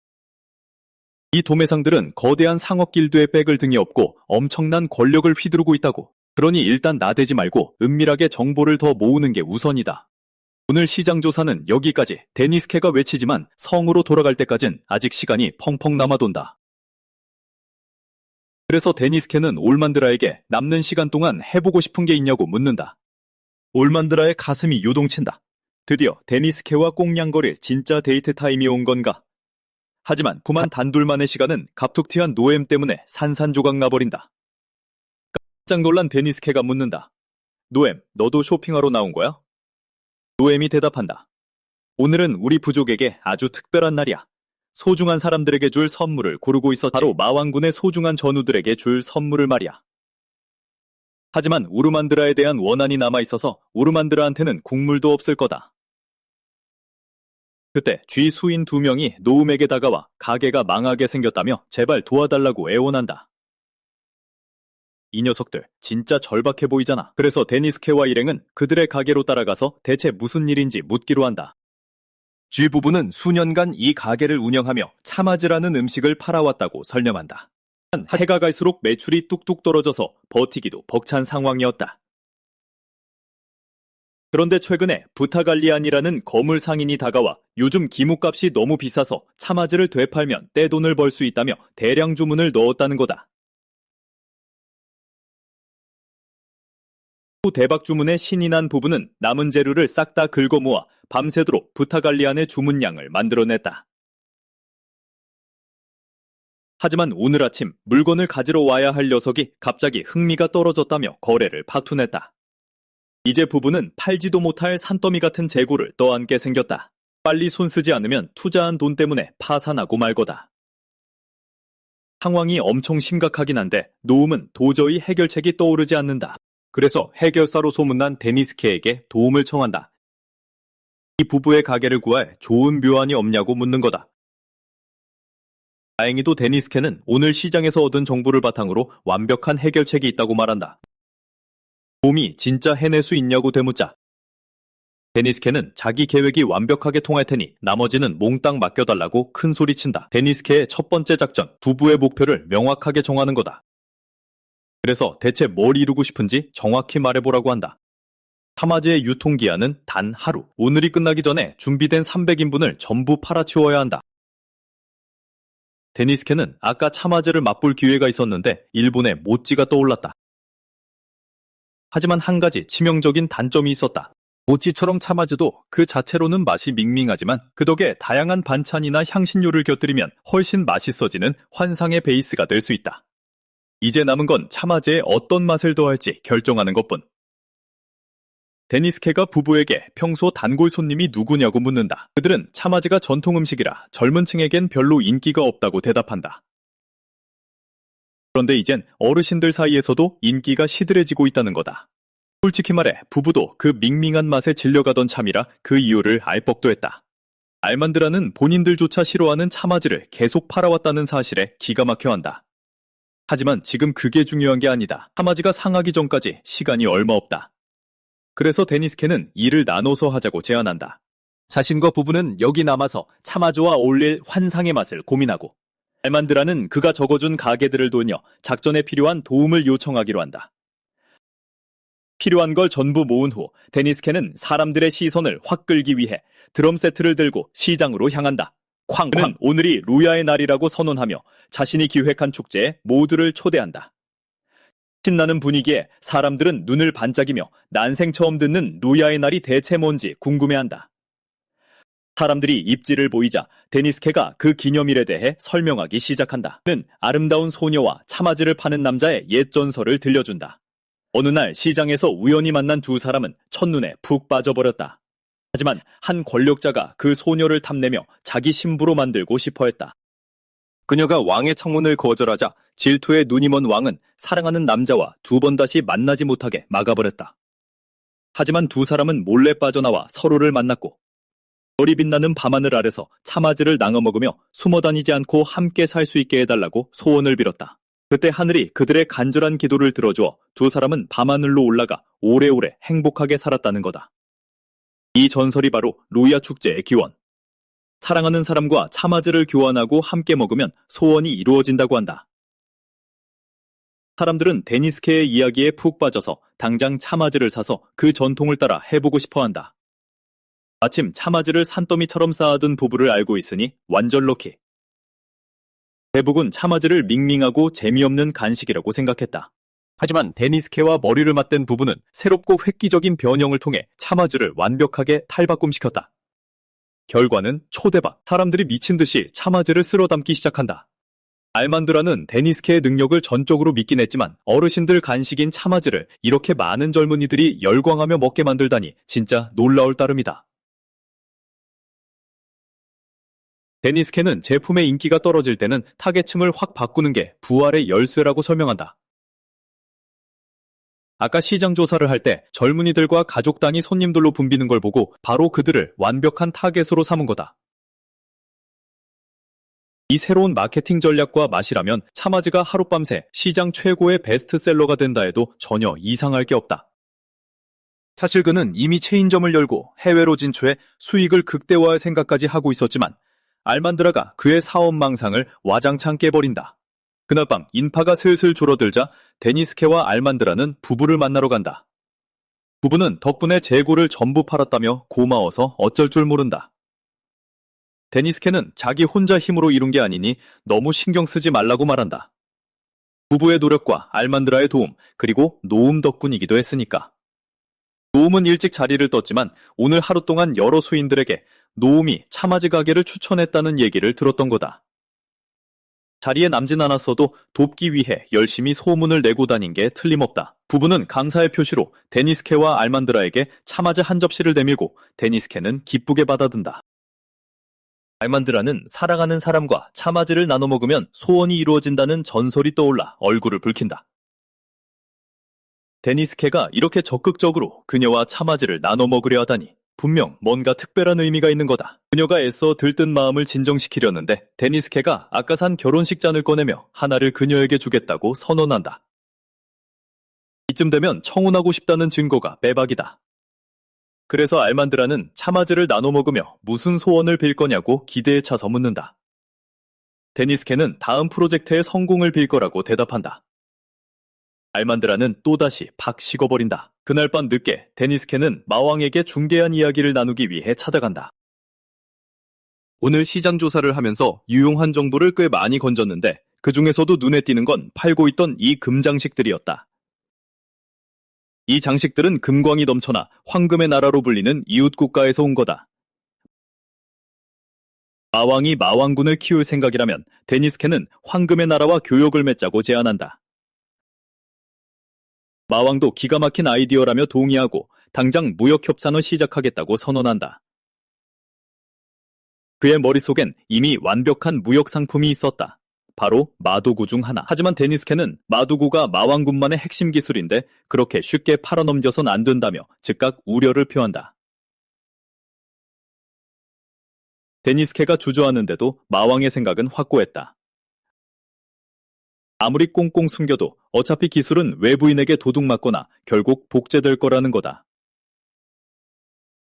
이 도매상들은 거대한 상업 길드의 백을 등에 업고 엄청난 권력을 휘두르고 있다고. 그러니 일단 나대지 말고 은밀하게 정보를 더 모으는 게 우선이다. 오늘 시장 조사는 여기까지. 데니스케가 외치지만 성으로 돌아갈 때까진 아직 시간이 펑펑 남아돈다. 그래서 데니스케는 올만드라에게 남는 시간 동안 해보고 싶은 게 있냐고 묻는다. 올만드라의 가슴이 요동친다. 드디어 데니스케와 꽁냥거릴 진짜 데이트 타임이 온 건가? 하지만 그만 단둘만의 시간은 갑툭튀한 노엠 때문에 산산조각 나버린다. 깜짝 놀란 데니스케가 묻는다. 노엠, 너도 쇼핑하러 나온 거야? 노엠이 대답한다. 오늘은 우리 부족에게 아주 특별한 날이야. 소중한 사람들에게 줄 선물을 고르고 있었지. 바로 마왕군의 소중한 전우들에게 줄 선물을 말이야. 하지만 우르만드라에 대한 원한이 남아있어서 우르만드라한테는 국물도 없을 거다. 그때 쥐 수인 2명이 노음에게 다가와 가게가 망하게 생겼다며 제발 도와달라고 애원한다. 이 녀석들 진짜 절박해 보이잖아. 그래서 데니스케와 일행은 그들의 가게로 따라가서 대체 무슨 일인지 묻기로 한다. 쥐 부부는 수년간 이 가게를 운영하며 참아즈라는 음식을 팔아왔다고 설명한다. 해가 갈수록 매출이 뚝뚝 떨어져서 버티기도 벅찬 상황이었다. 그런데 최근에 부타갈리안이라는 거물 상인이 다가와 요즘 기무값이 너무 비싸서 참아즈를 되팔면 떼돈을 벌 수 있다며 대량 주문을 넣었다는 거다. 후 대박 주문에 신이 난 부부는 남은 재료를 싹 다 긁어 모아 밤새도록 부타갈리안의 주문량을 만들어냈다. 하지만 오늘 아침 물건을 가지러 와야 할 녀석이 갑자기 흥미가 떨어졌다며 거래를 파투냈다. 이제 부부는 팔지도 못할 산더미 같은 재고를 떠안게 생겼다. 빨리 손쓰지 않으면 투자한 돈 때문에 파산하고 말 거다. 상황이 엄청 심각하긴 한데 노움은 도저히 해결책이 떠오르지 않는다. 그래서 해결사로 소문난 데니스케에게 도움을 청한다. 이 부부의 가게를 구할 좋은 묘안이 없냐고 묻는 거다. 다행히도 데니스케는 오늘 시장에서 얻은 정보를 바탕으로 완벽한 해결책이 있다고 말한다. 도움이 진짜 해낼 수 있냐고 되묻자 데니스케는 자기 계획이 완벽하게 통할 테니 나머지는 몽땅 맡겨달라고 큰 소리친다. 데니스케의 첫 번째 작전, 부부의 목표를 명확하게 정하는 거다. 그래서 대체 뭘 이루고 싶은지 정확히 말해보라고 한다. 참아즈의 유통기한은 단 하루. 오늘이 끝나기 전에 준비된 300인분을 전부 팔아치워야 한다. 데니스케는 아까 참아즈를 맛볼 기회가 있었는데 일본의 모찌가 떠올랐다. 하지만 한 가지 치명적인 단점이 있었다. 모찌처럼 참아즈도 그 자체로는 맛이 밍밍하지만 그 덕에 다양한 반찬이나 향신료를 곁들이면 훨씬 맛있어지는 환상의 베이스가 될 수 있다. 이제 남은 건 참아즈에 어떤 맛을 더할지 결정하는 것뿐. 데니스케가 부부에게 평소 단골 손님이 누구냐고 묻는다. 그들은 참아즈가 전통 음식이라 젊은 층에겐 별로 인기가 없다고 대답한다. 그런데 이젠 어르신들 사이에서도 인기가 시들해지고 있다는 거다. 솔직히 말해 부부도 그 밍밍한 맛에 질려가던 참이라 그 이유를 알 법도 했다. 알만드라는 본인들조차 싫어하는 참아즈를 계속 팔아왔다는 사실에 기가 막혀한다. 하지만 지금 그게 중요한 게 아니다. 참아즈가 상하기 전까지 시간이 얼마 없다. 그래서 데니스케는 일을 나눠서 하자고 제안한다. 자신과 부부는 여기 남아서 참아즈와 어울릴 환상의 맛을 고민하고 알만드라는 그가 적어준 가게들을 돌며 작전에 필요한 도움을 요청하기로 한다. 필요한 걸 전부 모은 후 데니스케는 사람들의 시선을 확 끌기 위해 드럼 세트를 들고 시장으로 향한다. 쾅쾅! 오늘이 루야의 날이라고 선언하며 자신이 기획한 축제에 모두를 초대한다. 신나는 분위기에 사람들은 눈을 반짝이며 난생 처음 듣는 루야의 날이 대체 뭔지 궁금해한다. 사람들이 입지를 보이자 데니스케가 그 기념일에 대해 설명하기 시작한다. 그는 아름다운 소녀와 참아즈를 파는 남자의 옛 전설을 들려준다. 어느 날 시장에서 우연히 만난 두 사람은 첫눈에 푹 빠져버렸다. 하지만 한 권력자가 그 소녀를 탐내며 자기 신부로 만들고 싶어 했다. 그녀가 왕의 청혼을 거절하자 질투에 눈이 먼 왕은 사랑하는 남자와 두 번 다시 만나지 못하게 막아버렸다. 하지만 두 사람은 몰래 빠져나와 서로를 만났고 별이 빛나는 밤하늘 아래서 참아즈를 나눠 먹으며 숨어 다니지 않고 함께 살 수 있게 해달라고 소원을 빌었다. 그때 하늘이 그들의 간절한 기도를 들어주어 두 사람은 밤하늘로 올라가 오래오래 행복하게 살았다는 거다. 이 전설이 바로 루이아 축제의 기원. 사랑하는 사람과 차마즈를 교환하고 함께 먹으면 소원이 이루어진다고 한다. 사람들은 데니스케의 이야기에 푹 빠져서 당장 차마즈를 사서 그 전통을 따라 해보고 싶어 한다. 마침 차마즈를 산더미처럼 쌓아둔 부부를 알고 있으니 완전 럭키. 대부분 차마즈를 밍밍하고 재미없는 간식이라고 생각했다. 하지만 데니스케와 머리를 맞댄 부부는 새롭고 획기적인 변형을 통해 차마즈를 완벽하게 탈바꿈시켰다. 결과는 초대박. 사람들이 미친 듯이 차마즈를 쓸어 담기 시작한다. 알만드라는 데니스케의 능력을 전적으로 믿긴 했지만 어르신들 간식인 차마즈를 이렇게 많은 젊은이들이 열광하며 먹게 만들다니 진짜 놀라울 따름이다. 데니스케는 제품의 인기가 떨어질 때는 타겟층을 확 바꾸는 게 부활의 열쇠라고 설명한다. 아까 시장 조사를 할 때 젊은이들과 가족 단위 손님들로 붐비는 걸 보고 바로 그들을 완벽한 타겟으로 삼은 거다. 이 새로운 마케팅 전략과 맛이라면 차마즈가 하룻밤새 시장 최고의 베스트셀러가 된다 해도 전혀 이상할 게 없다. 사실 그는 이미 체인점을 열고 해외로 진출해 수익을 극대화할 생각까지 하고 있었지만 알만드라가 그의 사업 망상을 와장창 깨버린다. 그날 밤 인파가 슬슬 줄어들자 데니스케와 알만드라는 부부를 만나러 간다. 부부는 덕분에 재고를 전부 팔았다며 고마워서 어쩔 줄 모른다. 데니스케는 자기 혼자 힘으로 이룬 게 아니니 너무 신경 쓰지 말라고 말한다. 부부의 노력과 알만드라의 도움, 그리고 노움 덕분이기도 했으니까. 노움은 일찍 자리를 떴지만 오늘 하루 동안 여러 수인들에게 노움이 차마즈 가게를 추천했다는 얘기를 들었던 거다. 자리에 남진 않았어도 돕기 위해 열심히 소문을 내고 다닌 게 틀림없다. 부부는 감사의 표시로 데니스케와 알만드라에게 차마즈 한 접시를 내밀고 데니스케는 기쁘게 받아든다. 알만드라는 사랑하는 사람과 차마즈를 나눠 먹으면 소원이 이루어진다는 전설이 떠올라 얼굴을 붉힌다. 데니스케가 이렇게 적극적으로 그녀와 차마즈를 나눠 먹으려 하다니 분명 뭔가 특별한 의미가 있는 거다. 그녀가 애써 들뜬 마음을 진정시키려는데 데니스케가 아까 산 결혼식 잔을 꺼내며 하나를 그녀에게 주겠다고 선언한다. 이쯤 되면 청혼하고 싶다는 증거가 빼박이다. 그래서 알만드라는 차마즈를 나눠 먹으며 무슨 소원을 빌 거냐고 기대에 차서 묻는다. 데니스케는 다음 프로젝트의 성공을 빌 거라고 대답한다. 알만드라는 또다시 팍 식어버린다. 그날 밤 늦게 데니스케는 마왕에게 중대한 이야기를 나누기 위해 찾아간다. 오늘 시장 조사를 하면서 유용한 정보를 꽤 많이 건졌는데 그 중에서도 눈에 띄는 건 팔고 있던 이 금장식들이었다. 이 장식들은 금광이 넘쳐나 황금의 나라로 불리는 이웃 국가에서 온 거다. 마왕이 마왕군을 키울 생각이라면 데니스케는 황금의 나라와 교역을 맺자고 제안한다. 마왕도 기가 막힌 아이디어라며 동의하고 당장 무역협상을 시작하겠다고 선언한다. 그의 머릿속엔 이미 완벽한 무역 상품이 있었다. 바로 마도구 중 하나. 하지만 데니스케는 마도구가 마왕군만의 핵심 기술인데 그렇게 쉽게 팔아넘겨선 안 된다며 즉각 우려를 표한다. 데니스케가 주저하는데도 마왕의 생각은 확고했다. 아무리 꽁꽁 숨겨도 어차피 기술은 외부인에게 도둑맞거나 결국 복제될 거라는 거다.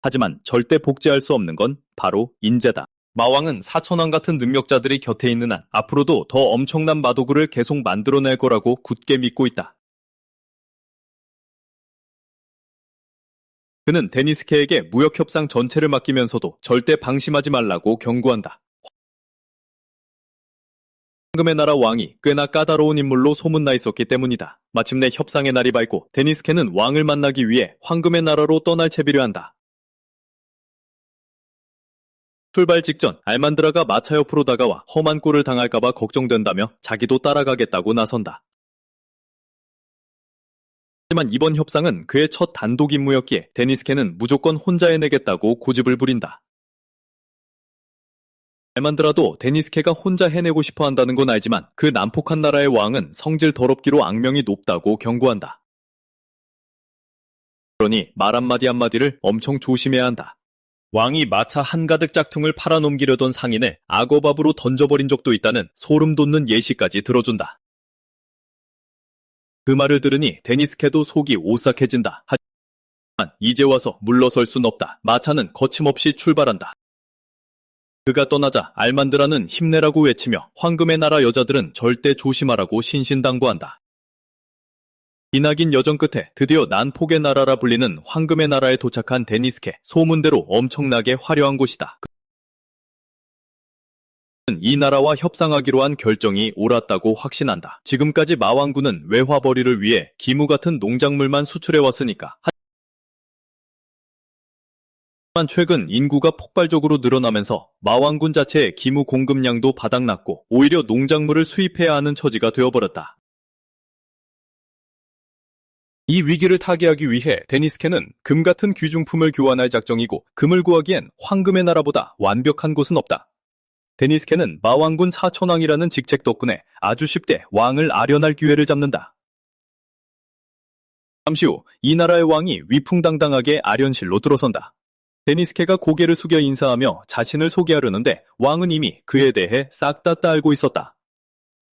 하지만 절대 복제할 수 없는 건 바로 인재다. 마왕은 사천왕 같은 능력자들이 곁에 있는 한 앞으로도 더 엄청난 마도구를 계속 만들어낼 거라고 굳게 믿고 있다. 그는 데니스케에게 무역협상 전체를 맡기면서도 절대 방심하지 말라고 경고한다. 황금의 나라 왕이 꽤나 까다로운 인물로 소문나 있었기 때문이다. 마침내 협상의 날이 밝고 데니스케는 왕을 만나기 위해 황금의 나라로 떠날 채비를 한다. 출발 직전 알만드라가 마차 옆으로 다가와 험한 꼴을 당할까봐 걱정된다며 자기도 따라가겠다고 나선다. 하지만 이번 협상은 그의 첫 단독 임무였기에 데니스케는 무조건 혼자 해내겠다고 고집을 부린다. 알만드라도 데니스케가 혼자 해내고 싶어 한다는 건 알지만 그 난폭한 나라의 왕은 성질 더럽기로 악명이 높다고 경고한다. 그러니 말 한마디 한마디를 엄청 조심해야 한다. 왕이 마차 한가득 짝퉁을 팔아넘기려던 상인을 악어밥으로 던져버린 적도 있다는 소름 돋는 예시까지 들어준다. 그 말을 들으니 데니스케도 속이 오싹해진다. 이제 와서 물러설 순 없다. 마차는 거침없이 출발한다. 그가 떠나자 알만드라는 힘내라고 외치며 황금의 나라 여자들은 절대 조심하라고 신신당부한다. 기나긴 여정 끝에 드디어 난폭의 나라라 불리는 황금의 나라에 도착한 데니스케. 소문대로 엄청나게 화려한 곳이다. 이 나라와 협상하기로 한 결정이 옳았다고 확신한다. 지금까지 마왕군은 외화벌이를 위해 기무 같은 농작물만 수출해왔으니까. 하지만 최근 인구가 폭발적으로 늘어나면서 마왕군 자체의 기무 공급량도 바닥났고 오히려 농작물을 수입해야 하는 처지가 되어버렸다. 이 위기를 타개하기 위해 데니스케는 금 같은 귀중품을 교환할 작정이고 금을 구하기엔 황금의 나라보다 완벽한 곳은 없다. 데니스케는 마왕군 사천왕이라는 직책 덕분에 아주 쉽게 왕을 아련할 기회를 잡는다. 잠시 후 이 나라의 왕이 위풍당당하게 아련실로 들어선다. 데니스케가 고개를 숙여 인사하며 자신을 소개하려는데 왕은 이미 그에 대해 싹 다 알고 있었다.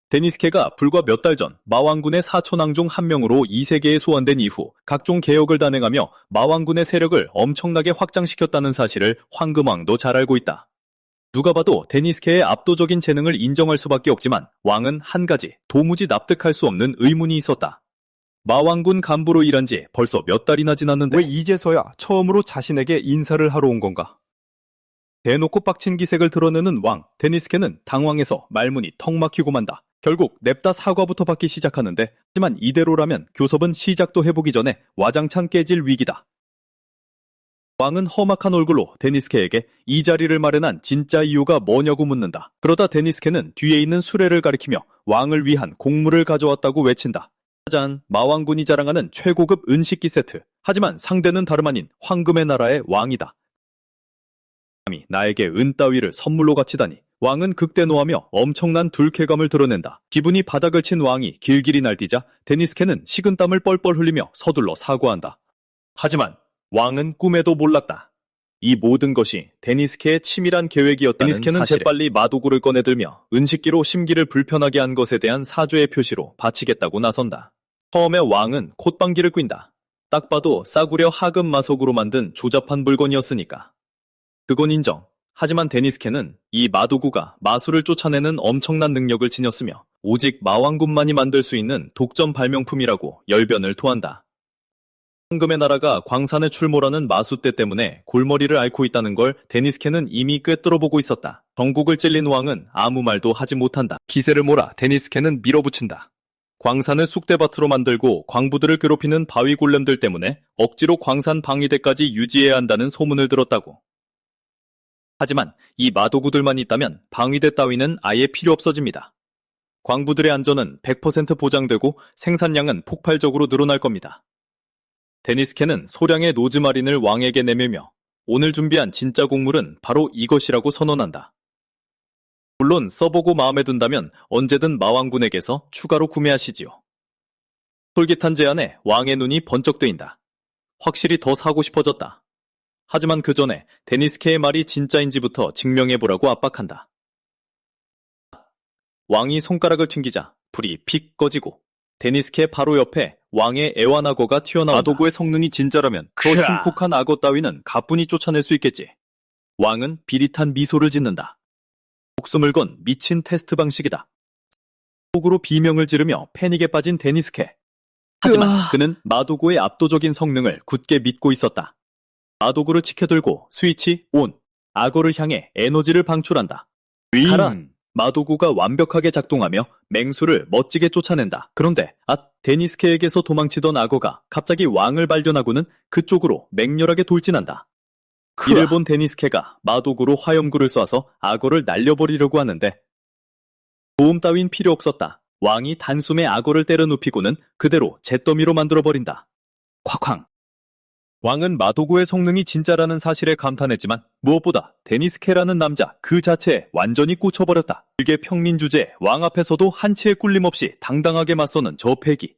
데니스케가 불과 몇 달 전 마왕군의 사천왕 중 한 명으로 이 세계에 소환된 이후 각종 개혁을 단행하며 마왕군의 세력을 엄청나게 확장시켰다는 사실을 황금왕도 잘 알고 있다. 누가 봐도 데니스케의 압도적인 재능을 인정할 수밖에 없지만 왕은 한 가지 도무지 납득할 수 없는 의문이 있었다. 마왕군 간부로 일한 지 벌써 몇 달이나 지났는데 왜 이제서야 처음으로 자신에게 인사를 하러 온 건가? 대놓고 빡친 기색을 드러내는 왕, 데니스케는 당황해서 말문이 턱 막히고 만다. 결국 냅다 사과부터 받기 시작하는데 하지만 이대로라면 교섭은 시작도 해보기 전에 와장창 깨질 위기다. 왕은 험악한 얼굴로 데니스케에게 이 자리를 마련한 진짜 이유가 뭐냐고 묻는다. 그러다 데니스케는 뒤에 있는 수레를 가리키며 왕을 위한 곡물을 가져왔다고 외친다. 짜잔, 마왕군이 자랑하는 최고급 은식기 세트. 하지만 상대는 다름 아닌 황금의 나라의 왕이다. 감히 나에게 은 따위를 선물로 바치다니. 왕은 극대노하며 엄청난 둘쾌감을 드러낸다. 기분이 바닥을 친 왕이 길길이 날뛰자 데니스케는 식은땀을 뻘뻘 흘리며 서둘러 사과한다. 하지만 왕은 꿈에도 몰랐다. 이 모든 것이 데니스케의 치밀한 계획이었다는 데니스케는 사실에 재빨리 마도구를 꺼내들며 은식기로 심기를 불편하게 한 것에 대한 사죄의 표시로 바치겠다고 나선다. 처음에 왕은 콧방귀를 낀다. 딱 봐도 싸구려 하급 마석으로 만든 조잡한 물건이었으니까. 그건 인정. 하지만 데니스케는 이 마도구가 마술을 쫓아내는 엄청난 능력을 지녔으며 오직 마왕군만이 만들 수 있는 독점 발명품이라고 열변을 토한다. 황금의 나라가 광산에 출몰하는 마수떼 때문에 골머리를 앓고 있다는 걸 데니스케는 이미 꿰뚫어 보고 있었다. 전국을 찔린 왕은 아무 말도 하지 못한다. 기세를 몰아 데니스케는 밀어붙인다. 광산을 쑥대밭으로 만들고 광부들을 괴롭히는 바위 골렘들 때문에 억지로 광산 방위대까지 유지해야 한다는 소문을 들었다고. 하지만 이 마도구들만 있다면 방위대 따위는 아예 필요 없어집니다. 광부들의 안전은 100% 보장되고 생산량은 폭발적으로 늘어날 겁니다. 데니스케는 소량의 노즈마린을 왕에게 내밀며 오늘 준비한 진짜 곡물은 바로 이것이라고 선언한다. 물론 써보고 마음에 든다면 언제든 마왕군에게서 추가로 구매하시지요. 솔깃한 제안에 왕의 눈이 번쩍 뜨인다. 확실히 더 사고 싶어졌다. 하지만 그 전에 데니스케의 말이 진짜인지부터 증명해보라고 압박한다. 왕이 손가락을 튕기자 불이 픽 꺼지고 데니스케 바로 옆에 왕의 애완악어가 튀어나온다. 마도구의 성능이 진짜라면 더 흉폭한 악어 따위는 가뿐히 쫓아낼 수 있겠지. 왕은 비릿한 미소를 짓는다. 목숨을 건 미친 테스트 방식이다. 속으로 비명을 지르며 패닉에 빠진 데니스케. 하지만 그는 마도구의 압도적인 성능을 굳게 믿고 있었다. 마도구를 치켜들고 스위치 온. 악어를 향해 에너지를 방출한다. 가라! 마도구가 완벽하게 작동하며 맹수를 멋지게 쫓아낸다. 그런데 데니스케에게서 도망치던 악어가 갑자기 왕을 발견하고는 그쪽으로 맹렬하게 돌진한다. 이를 본 데니스케가 마도구로 화염구를 쏴서 악어를 날려버리려고 하는데 도움 따윈 필요 없었다. 왕이 단숨에 악어를 때려 눕히고는 그대로 잿더미로 만들어버린다. 콱쾅! 왕은 마도구의 성능이 진짜라는 사실에 감탄했지만 무엇보다 데니스케라는 남자 그 자체에 완전히 꽂혀버렸다. 일개 평민 주제에 왕 앞에서도 한치의 꿀림 없이 당당하게 맞서는 저 패기.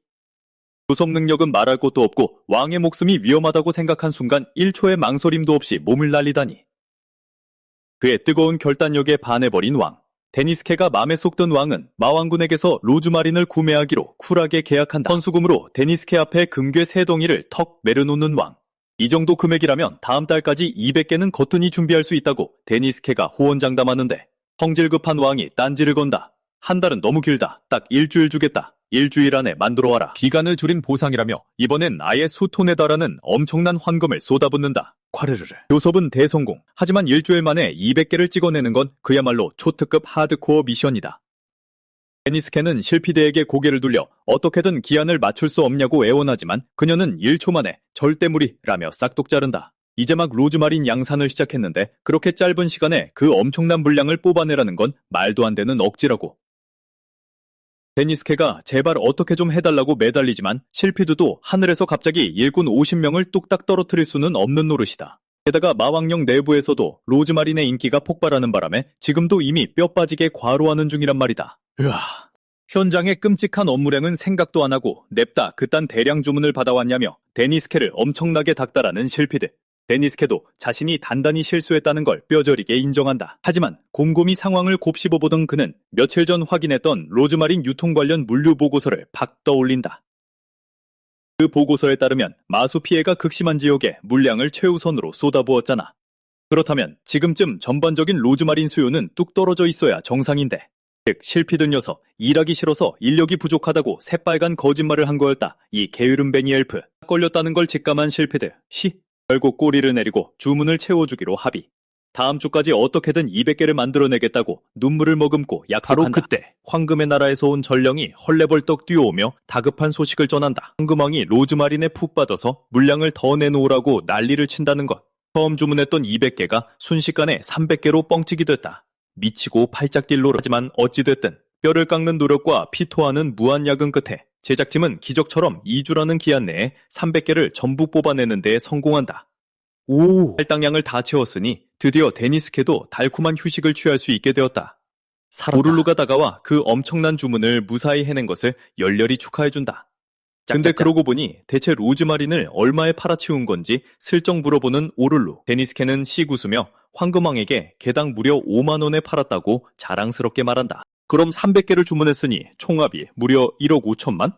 조섭 능력은 말할 것도 없고 왕의 목숨이 위험하다고 생각한 순간 1초의 망설임도 없이 몸을 날리다니. 그의 뜨거운 결단력에 반해버린 왕. 데니스케가 맘에 쏙 든 왕은 마왕군에게서 로즈마린을 구매하기로 쿨하게 계약한다. 헌수금으로 데니스케 앞에 금괴 3덩이를 턱 내려놓는 왕. 이 정도 금액이라면 다음 달까지 200개는 거뜬히 준비할 수 있다고 데니스케가 호언장담하는데 성질 급한 왕이 딴지를 건다. 한 달은 너무 길다. 딱 일주일 주겠다. 일주일 안에 만들어 와라. 기간을 줄인 보상이라며 이번엔 아예 수톤에 달하는 엄청난 환금을 쏟아붓는다. 콰르르르. 교섭은 대성공. 하지만 일주일 만에 200개를 찍어내는 건 그야말로 초특급 하드코어 미션이다. 데니스케는 실피드에게 고개를 돌려 어떻게든 기한을 맞출 수 없냐고 애원하지만 그녀는 1초 만에 절대 무리라며 싹둑 자른다. 이제 막 로즈마린 양산을 시작했는데 그렇게 짧은 시간에 그 엄청난 분량을 뽑아내라는 건 말도 안 되는 억지라고. 데니스케가 제발 어떻게 좀 해달라고 매달리지만 실피드도 하늘에서 갑자기 일꾼 50명을 뚝딱 떨어뜨릴 수는 없는 노릇이다. 게다가 마왕령 내부에서도 로즈마린의 인기가 폭발하는 바람에 지금도 이미 뼈 빠지게 과로하는 중이란 말이다. 으아, 현장의 끔찍한 업무량은 생각도 안 하고 냅다 그딴 대량 주문을 받아왔냐며 데니스케를 엄청나게 닥달하는 실피드. 데니스케도 자신이 단단히 실수했다는 걸 뼈저리게 인정한다. 하지만 곰곰이 상황을 곱씹어보던 그는 며칠 전 확인했던 로즈마린 유통 관련 물류 보고서를 팍 떠올린다. 그 보고서에 따르면 마수 피해가 극심한 지역에 물량을 최우선으로 쏟아부었잖아. 그렇다면 지금쯤 전반적인 로즈마린 수요는 뚝 떨어져 있어야 정상인데, 즉 실피드 녀석 일하기 싫어서 인력이 부족하다고 새빨간 거짓말을 한 거였다. 이 게으름뱅이 엘프. 걸렸다는 걸 직감한 실피드. 결국 꼬리를 내리고 주문을 채워주기로 합의. 다음 주까지 어떻게든 200개를 만들어내겠다고 눈물을 머금고 약속한다. 바로 그때 황금의 나라에서 온 전령이 헐레벌떡 뛰어오며 다급한 소식을 전한다. 황금왕이 로즈마린에 푹 빠져서 물량을 더 내놓으라고 난리를 친다는 것. 처음 주문했던 200개가 순식간에 300개로 뻥튀기 됐다. 미치고 팔짝 뛸 노릇. 하지만 어찌됐든 뼈를 깎는 노력과 피토하는 무한 야근 끝에 제작팀은 기적처럼 2주라는 기한 내에 300개를 전부 뽑아내는 데 성공한다. 할당량을 다 채웠으니 드디어 데니스케도 달콤한 휴식을 취할 수 있게 되었다. 오룰루가 다가와 그 엄청난 주문을 무사히 해낸 것을 열렬히 축하해준다. 근데 그러고 보니 대체 로즈마린을 얼마에 팔아치운 건지 슬쩍 물어보는 오룰루. 데니스케는 씩 웃으며 황금왕에게 개당 무려 5만 원에 팔았다고 자랑스럽게 말한다. 그럼 300개를 주문했으니 총합이 무려 1억 5천만?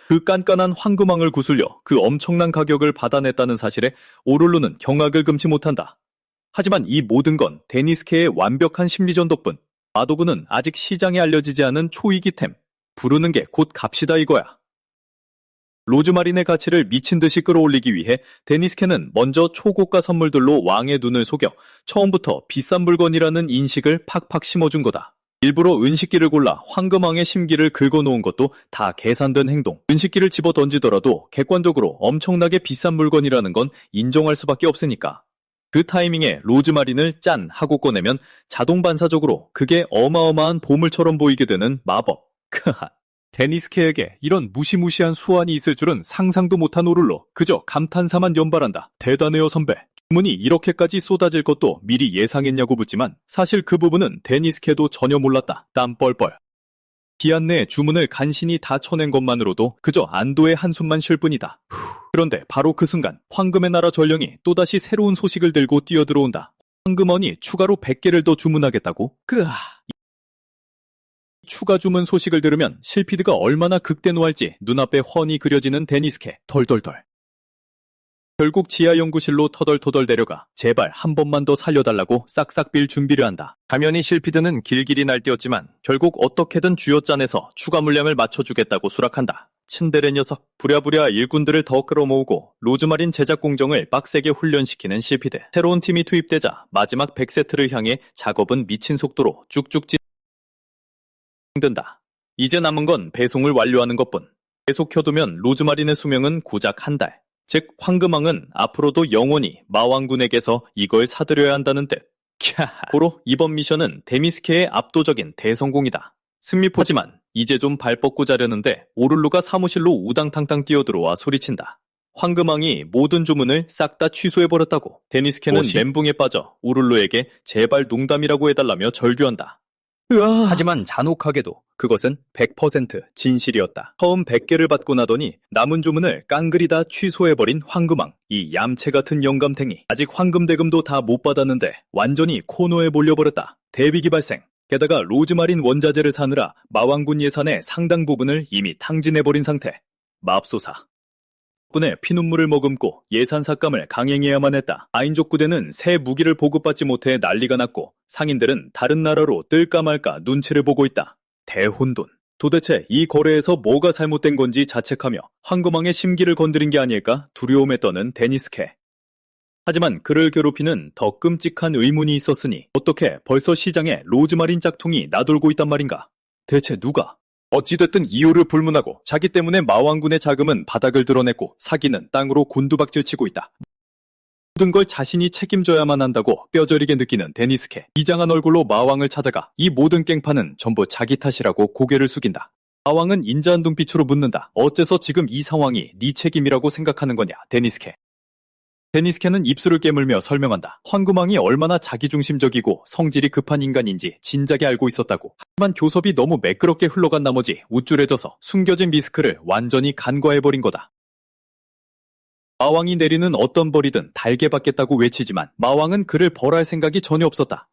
그 깐깐한 황금왕을 구슬려 그 엄청난 가격을 받아냈다는 사실에 오룰루는 경악을 금치 못한다. 하지만 이 모든 건 데니스케의 완벽한 심리전 덕분. 마도구는 아직 시장에 알려지지 않은 초이기템. 부르는 게 곧 값이다 이거야. 로즈마린의 가치를 미친 듯이 끌어올리기 위해 데니스케는 먼저 초고가 선물들로 왕의 눈을 속여 처음부터 비싼 물건이라는 인식을 팍팍 심어준 거다. 일부러 은식기를 골라 황금왕의 심기를 긁어놓은 것도 다 계산된 행동. 은식기를 집어 던지더라도 객관적으로 엄청나게 비싼 물건이라는 건 인정할 수밖에 없으니까. 그 타이밍에 로즈마린을 짠 하고 꺼내면 자동 반사적으로 그게 어마어마한 보물처럼 보이게 되는 마법. 데니스케에게 이런 무시무시한 수완이 있을 줄은 상상도 못한 오룰로 그저 감탄사만 연발한다. 대단해요 선배. 주문이 이렇게까지 쏟아질 것도 미리 예상했냐고 묻지만 사실 그 부분은 데니스케도 전혀 몰랐다. 땀 뻘뻘. 기한 내에 주문을 간신히 다 쳐낸 것만으로도 그저 안도의 한숨만 쉴 뿐이다. 그런데 바로 그 순간 황금의 나라 전령이 또다시 새로운 소식을 들고 뛰어들어온다. 황금원이 추가로 100개를 더 주문하겠다고? 추가 주문 소식을 들으면 실피드가 얼마나 극대노할지 눈앞에 훤히 그려지는 데니스케. 덜덜덜. 결국 지하 연구실로 터덜터덜 데려가 제발 한 번만 더 살려달라고 싹싹 빌 준비를 한다. 가면이 실피드는 길길이 날뛰었지만 결국 어떻게든 쥐어짜내서 추가 물량을 맞춰주겠다고 수락한다. 츤데레 녀석. 부랴부랴 일꾼들을 더 끌어모으고 로즈마린 제작 공정을 빡세게 훈련시키는 실피드. 새로운 팀이 투입되자 마지막 100세트를 향해 작업은 미친 속도로 쭉쭉 진행된다. 이제 남은 건 배송을 완료하는 것뿐. 계속 켜두면 로즈마린의 수명은 고작 한 달. 즉 황금왕은 앞으로도 영원히 마왕군에게서 이걸 사들여야 한다는 뜻. 고로 이번 미션은 데니스케의 압도적인 대성공이다. 승리포지만 이제 좀 발 뻗고 자려는데 오룰루가 사무실로 우당탕탕 뛰어들어와 소리친다. 황금왕이 모든 주문을 싹 다 취소해버렸다고. 데니스케는 멘붕에 빠져 오룰루에게 제발 농담이라고 해달라며 절규한다. 하지만 잔혹하게도 그것은 100% 진실이었다. 처음 100개를 받고 나더니 남은 주문을 깡그리 다 취소해버린 황금왕. 이 얌체 같은 영감탱이. 아직 황금 대금도 다 못 받았는데 완전히 코너에 몰려버렸다. 대비기 발생. 게다가 로즈마린 원자재를 사느라 마왕군 예산의 상당 부분을 이미 탕진해버린 상태. 맙소사. 덕분에 피눈물을 머금고 예산 삭감을 강행해야만 했다. 아인족 부대는 새 무기를 보급받지 못해 난리가 났고 상인들은 다른 나라로 뜰까 말까 눈치를 보고 있다. 대혼돈. 도대체 이 거래에서 뭐가 잘못된 건지 자책하며 황금왕의 심기를 건드린 게 아닐까 두려움에 떠는 데니스케. 하지만 그를 괴롭히는 더 끔찍한 의문이 있었으니 어떻게 벌써 시장에 로즈마린 짝퉁이 나돌고 있단 말인가? 대체 누가? 어찌됐든 이유를 불문하고 자기 때문에 마왕군의 자금은 바닥을 드러냈고 사기는 땅으로 곤두박질 치고 있다. 모든 걸 자신이 책임져야만 한다고 뼈저리게 느끼는 데니스케. 이장한 얼굴로 마왕을 찾아가 이 모든 깽판은 전부 자기 탓이라고 고개를 숙인다. 마왕은 인자한 눈빛으로 묻는다. 어째서 지금 이 상황이 네 책임이라고 생각하는 거냐, 데니스케. 데니스케는 입술을 깨물며 설명한다. 황금왕이 얼마나 자기중심적이고 성질이 급한 인간인지 진작에 알고 있었다고. 하지만 교섭이 너무 매끄럽게 흘러간 나머지 우쭐해져서 숨겨진 리스크를 완전히 간과해버린 거다. 마왕이 내리는 어떤 벌이든 달게 받겠다고 외치지만 마왕은 그를 벌할 생각이 전혀 없었다.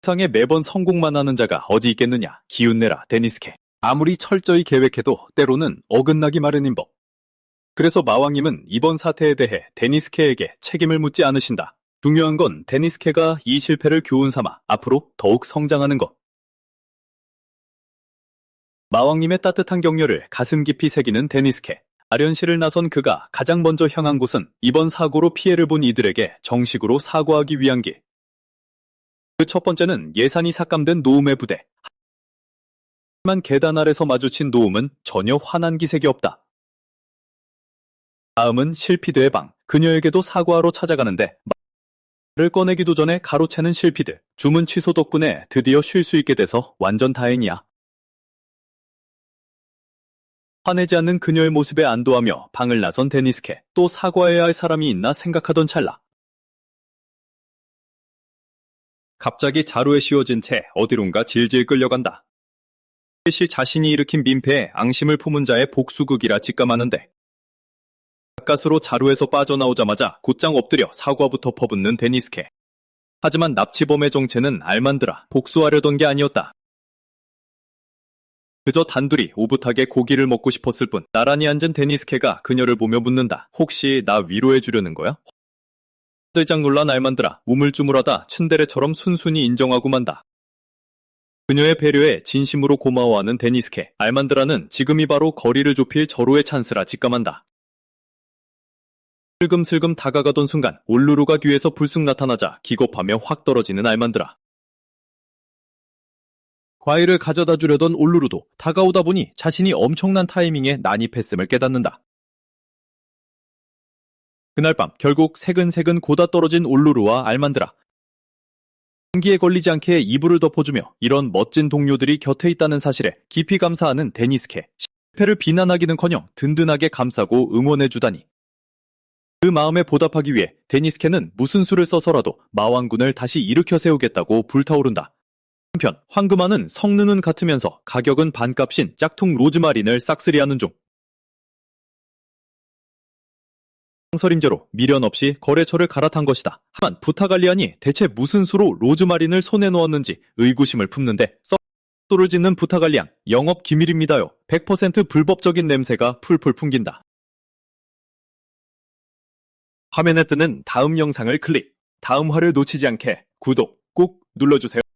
세상에 매번 성공만 하는 자가 어디 있겠느냐. 기운내라, 데니스케. 아무리 철저히 계획해도 때로는 어긋나기 마련인 법. 그래서 마왕님은 이번 사태에 대해 데니스케에게 책임을 묻지 않으신다. 중요한 건 데니스케가 이 실패를 교훈 삼아 앞으로 더욱 성장하는 것. 마왕님의 따뜻한 격려를 가슴 깊이 새기는 데니스케. 아련시를 나선 그가 가장 먼저 향한 곳은 이번 사고로 피해를 본 이들에게 정식으로 사과하기 위한 길. 그 첫 번째는 예산이 삭감된 노움의 부대. 하지만 계단 아래서 마주친 노움은 전혀 환한 기색이 없다. 다음은 실피드의 방. 그녀에게도 사과하러 찾아가는데 말을 꺼내기도 전에 가로채는 실피드. 주문 취소 덕분에 드디어 쉴 수 있게 돼서 완전 다행이야. 화내지 않는 그녀의 모습에 안도하며 방을 나선 데니스케. 또 사과해야 할 사람이 있나 생각하던 찰나. 갑자기 자루에 씌워진 채 어디론가 질질 끌려간다. 시 자신이 일으킨 민폐에 앙심을 품은 자의 복수극이라 직감하는데 가까스로 자루에서 빠져나오자마자 곧장 엎드려 사과부터 퍼붓는 데니스케. 하지만 납치범의 정체는 알만드라 복수하려던 게 아니었다. 그저 단둘이 오붓하게 고기를 먹고 싶었을 뿐. 나란히 앉은 데니스케가 그녀를 보며 묻는다. 혹시 나 위로해 주려는 거야? 들짝 놀란 알만드라 우물쭈물하다 츤데레처럼 순순히 인정하고 만다. 그녀의 배려에 진심으로 고마워하는 데니스케. 알만드라는 지금이 바로 거리를 좁힐 절호의 찬스라 직감한다. 슬금슬금 다가가던 순간 올루루가 뒤에서 불쑥 나타나자 기겁하며 확 떨어지는 알만드라. 과일을 가져다 주려던 올루루도 다가오다 보니 자신이 엄청난 타이밍에 난입했음을 깨닫는다. 그날 밤 결국 새근새근 고다 떨어진 올루루와 알만드라. 감기에 걸리지 않게 이불을 덮어주며 이런 멋진 동료들이 곁에 있다는 사실에 깊이 감사하는 데니스케. 실패를 비난하기는커녕 든든하게 감싸고 응원해주다니. 그 마음에 보답하기 위해 데니스케는 무슨 수를 써서라도 마왕군을 다시 일으켜 세우겠다고 불타오른다. 한편 황금아는 성능은 같으면서 가격은 반값인 짝퉁 로즈마린을 싹쓸이하는 중. 상설임제로 미련 없이 거래처를 갈아탄 것이다. 하지만 부타갈리안이 대체 무슨 수로 로즈마린을 손에 넣었는지 의구심을 품는데 썩소를 짓는 부타갈리안. 영업 기밀입니다요. 100% 불법적인 냄새가 풀풀 풍긴다. 화면에 뜨는 다음 영상을 클릭. 다음 화를 놓치지 않게 구독 꼭 눌러주세요.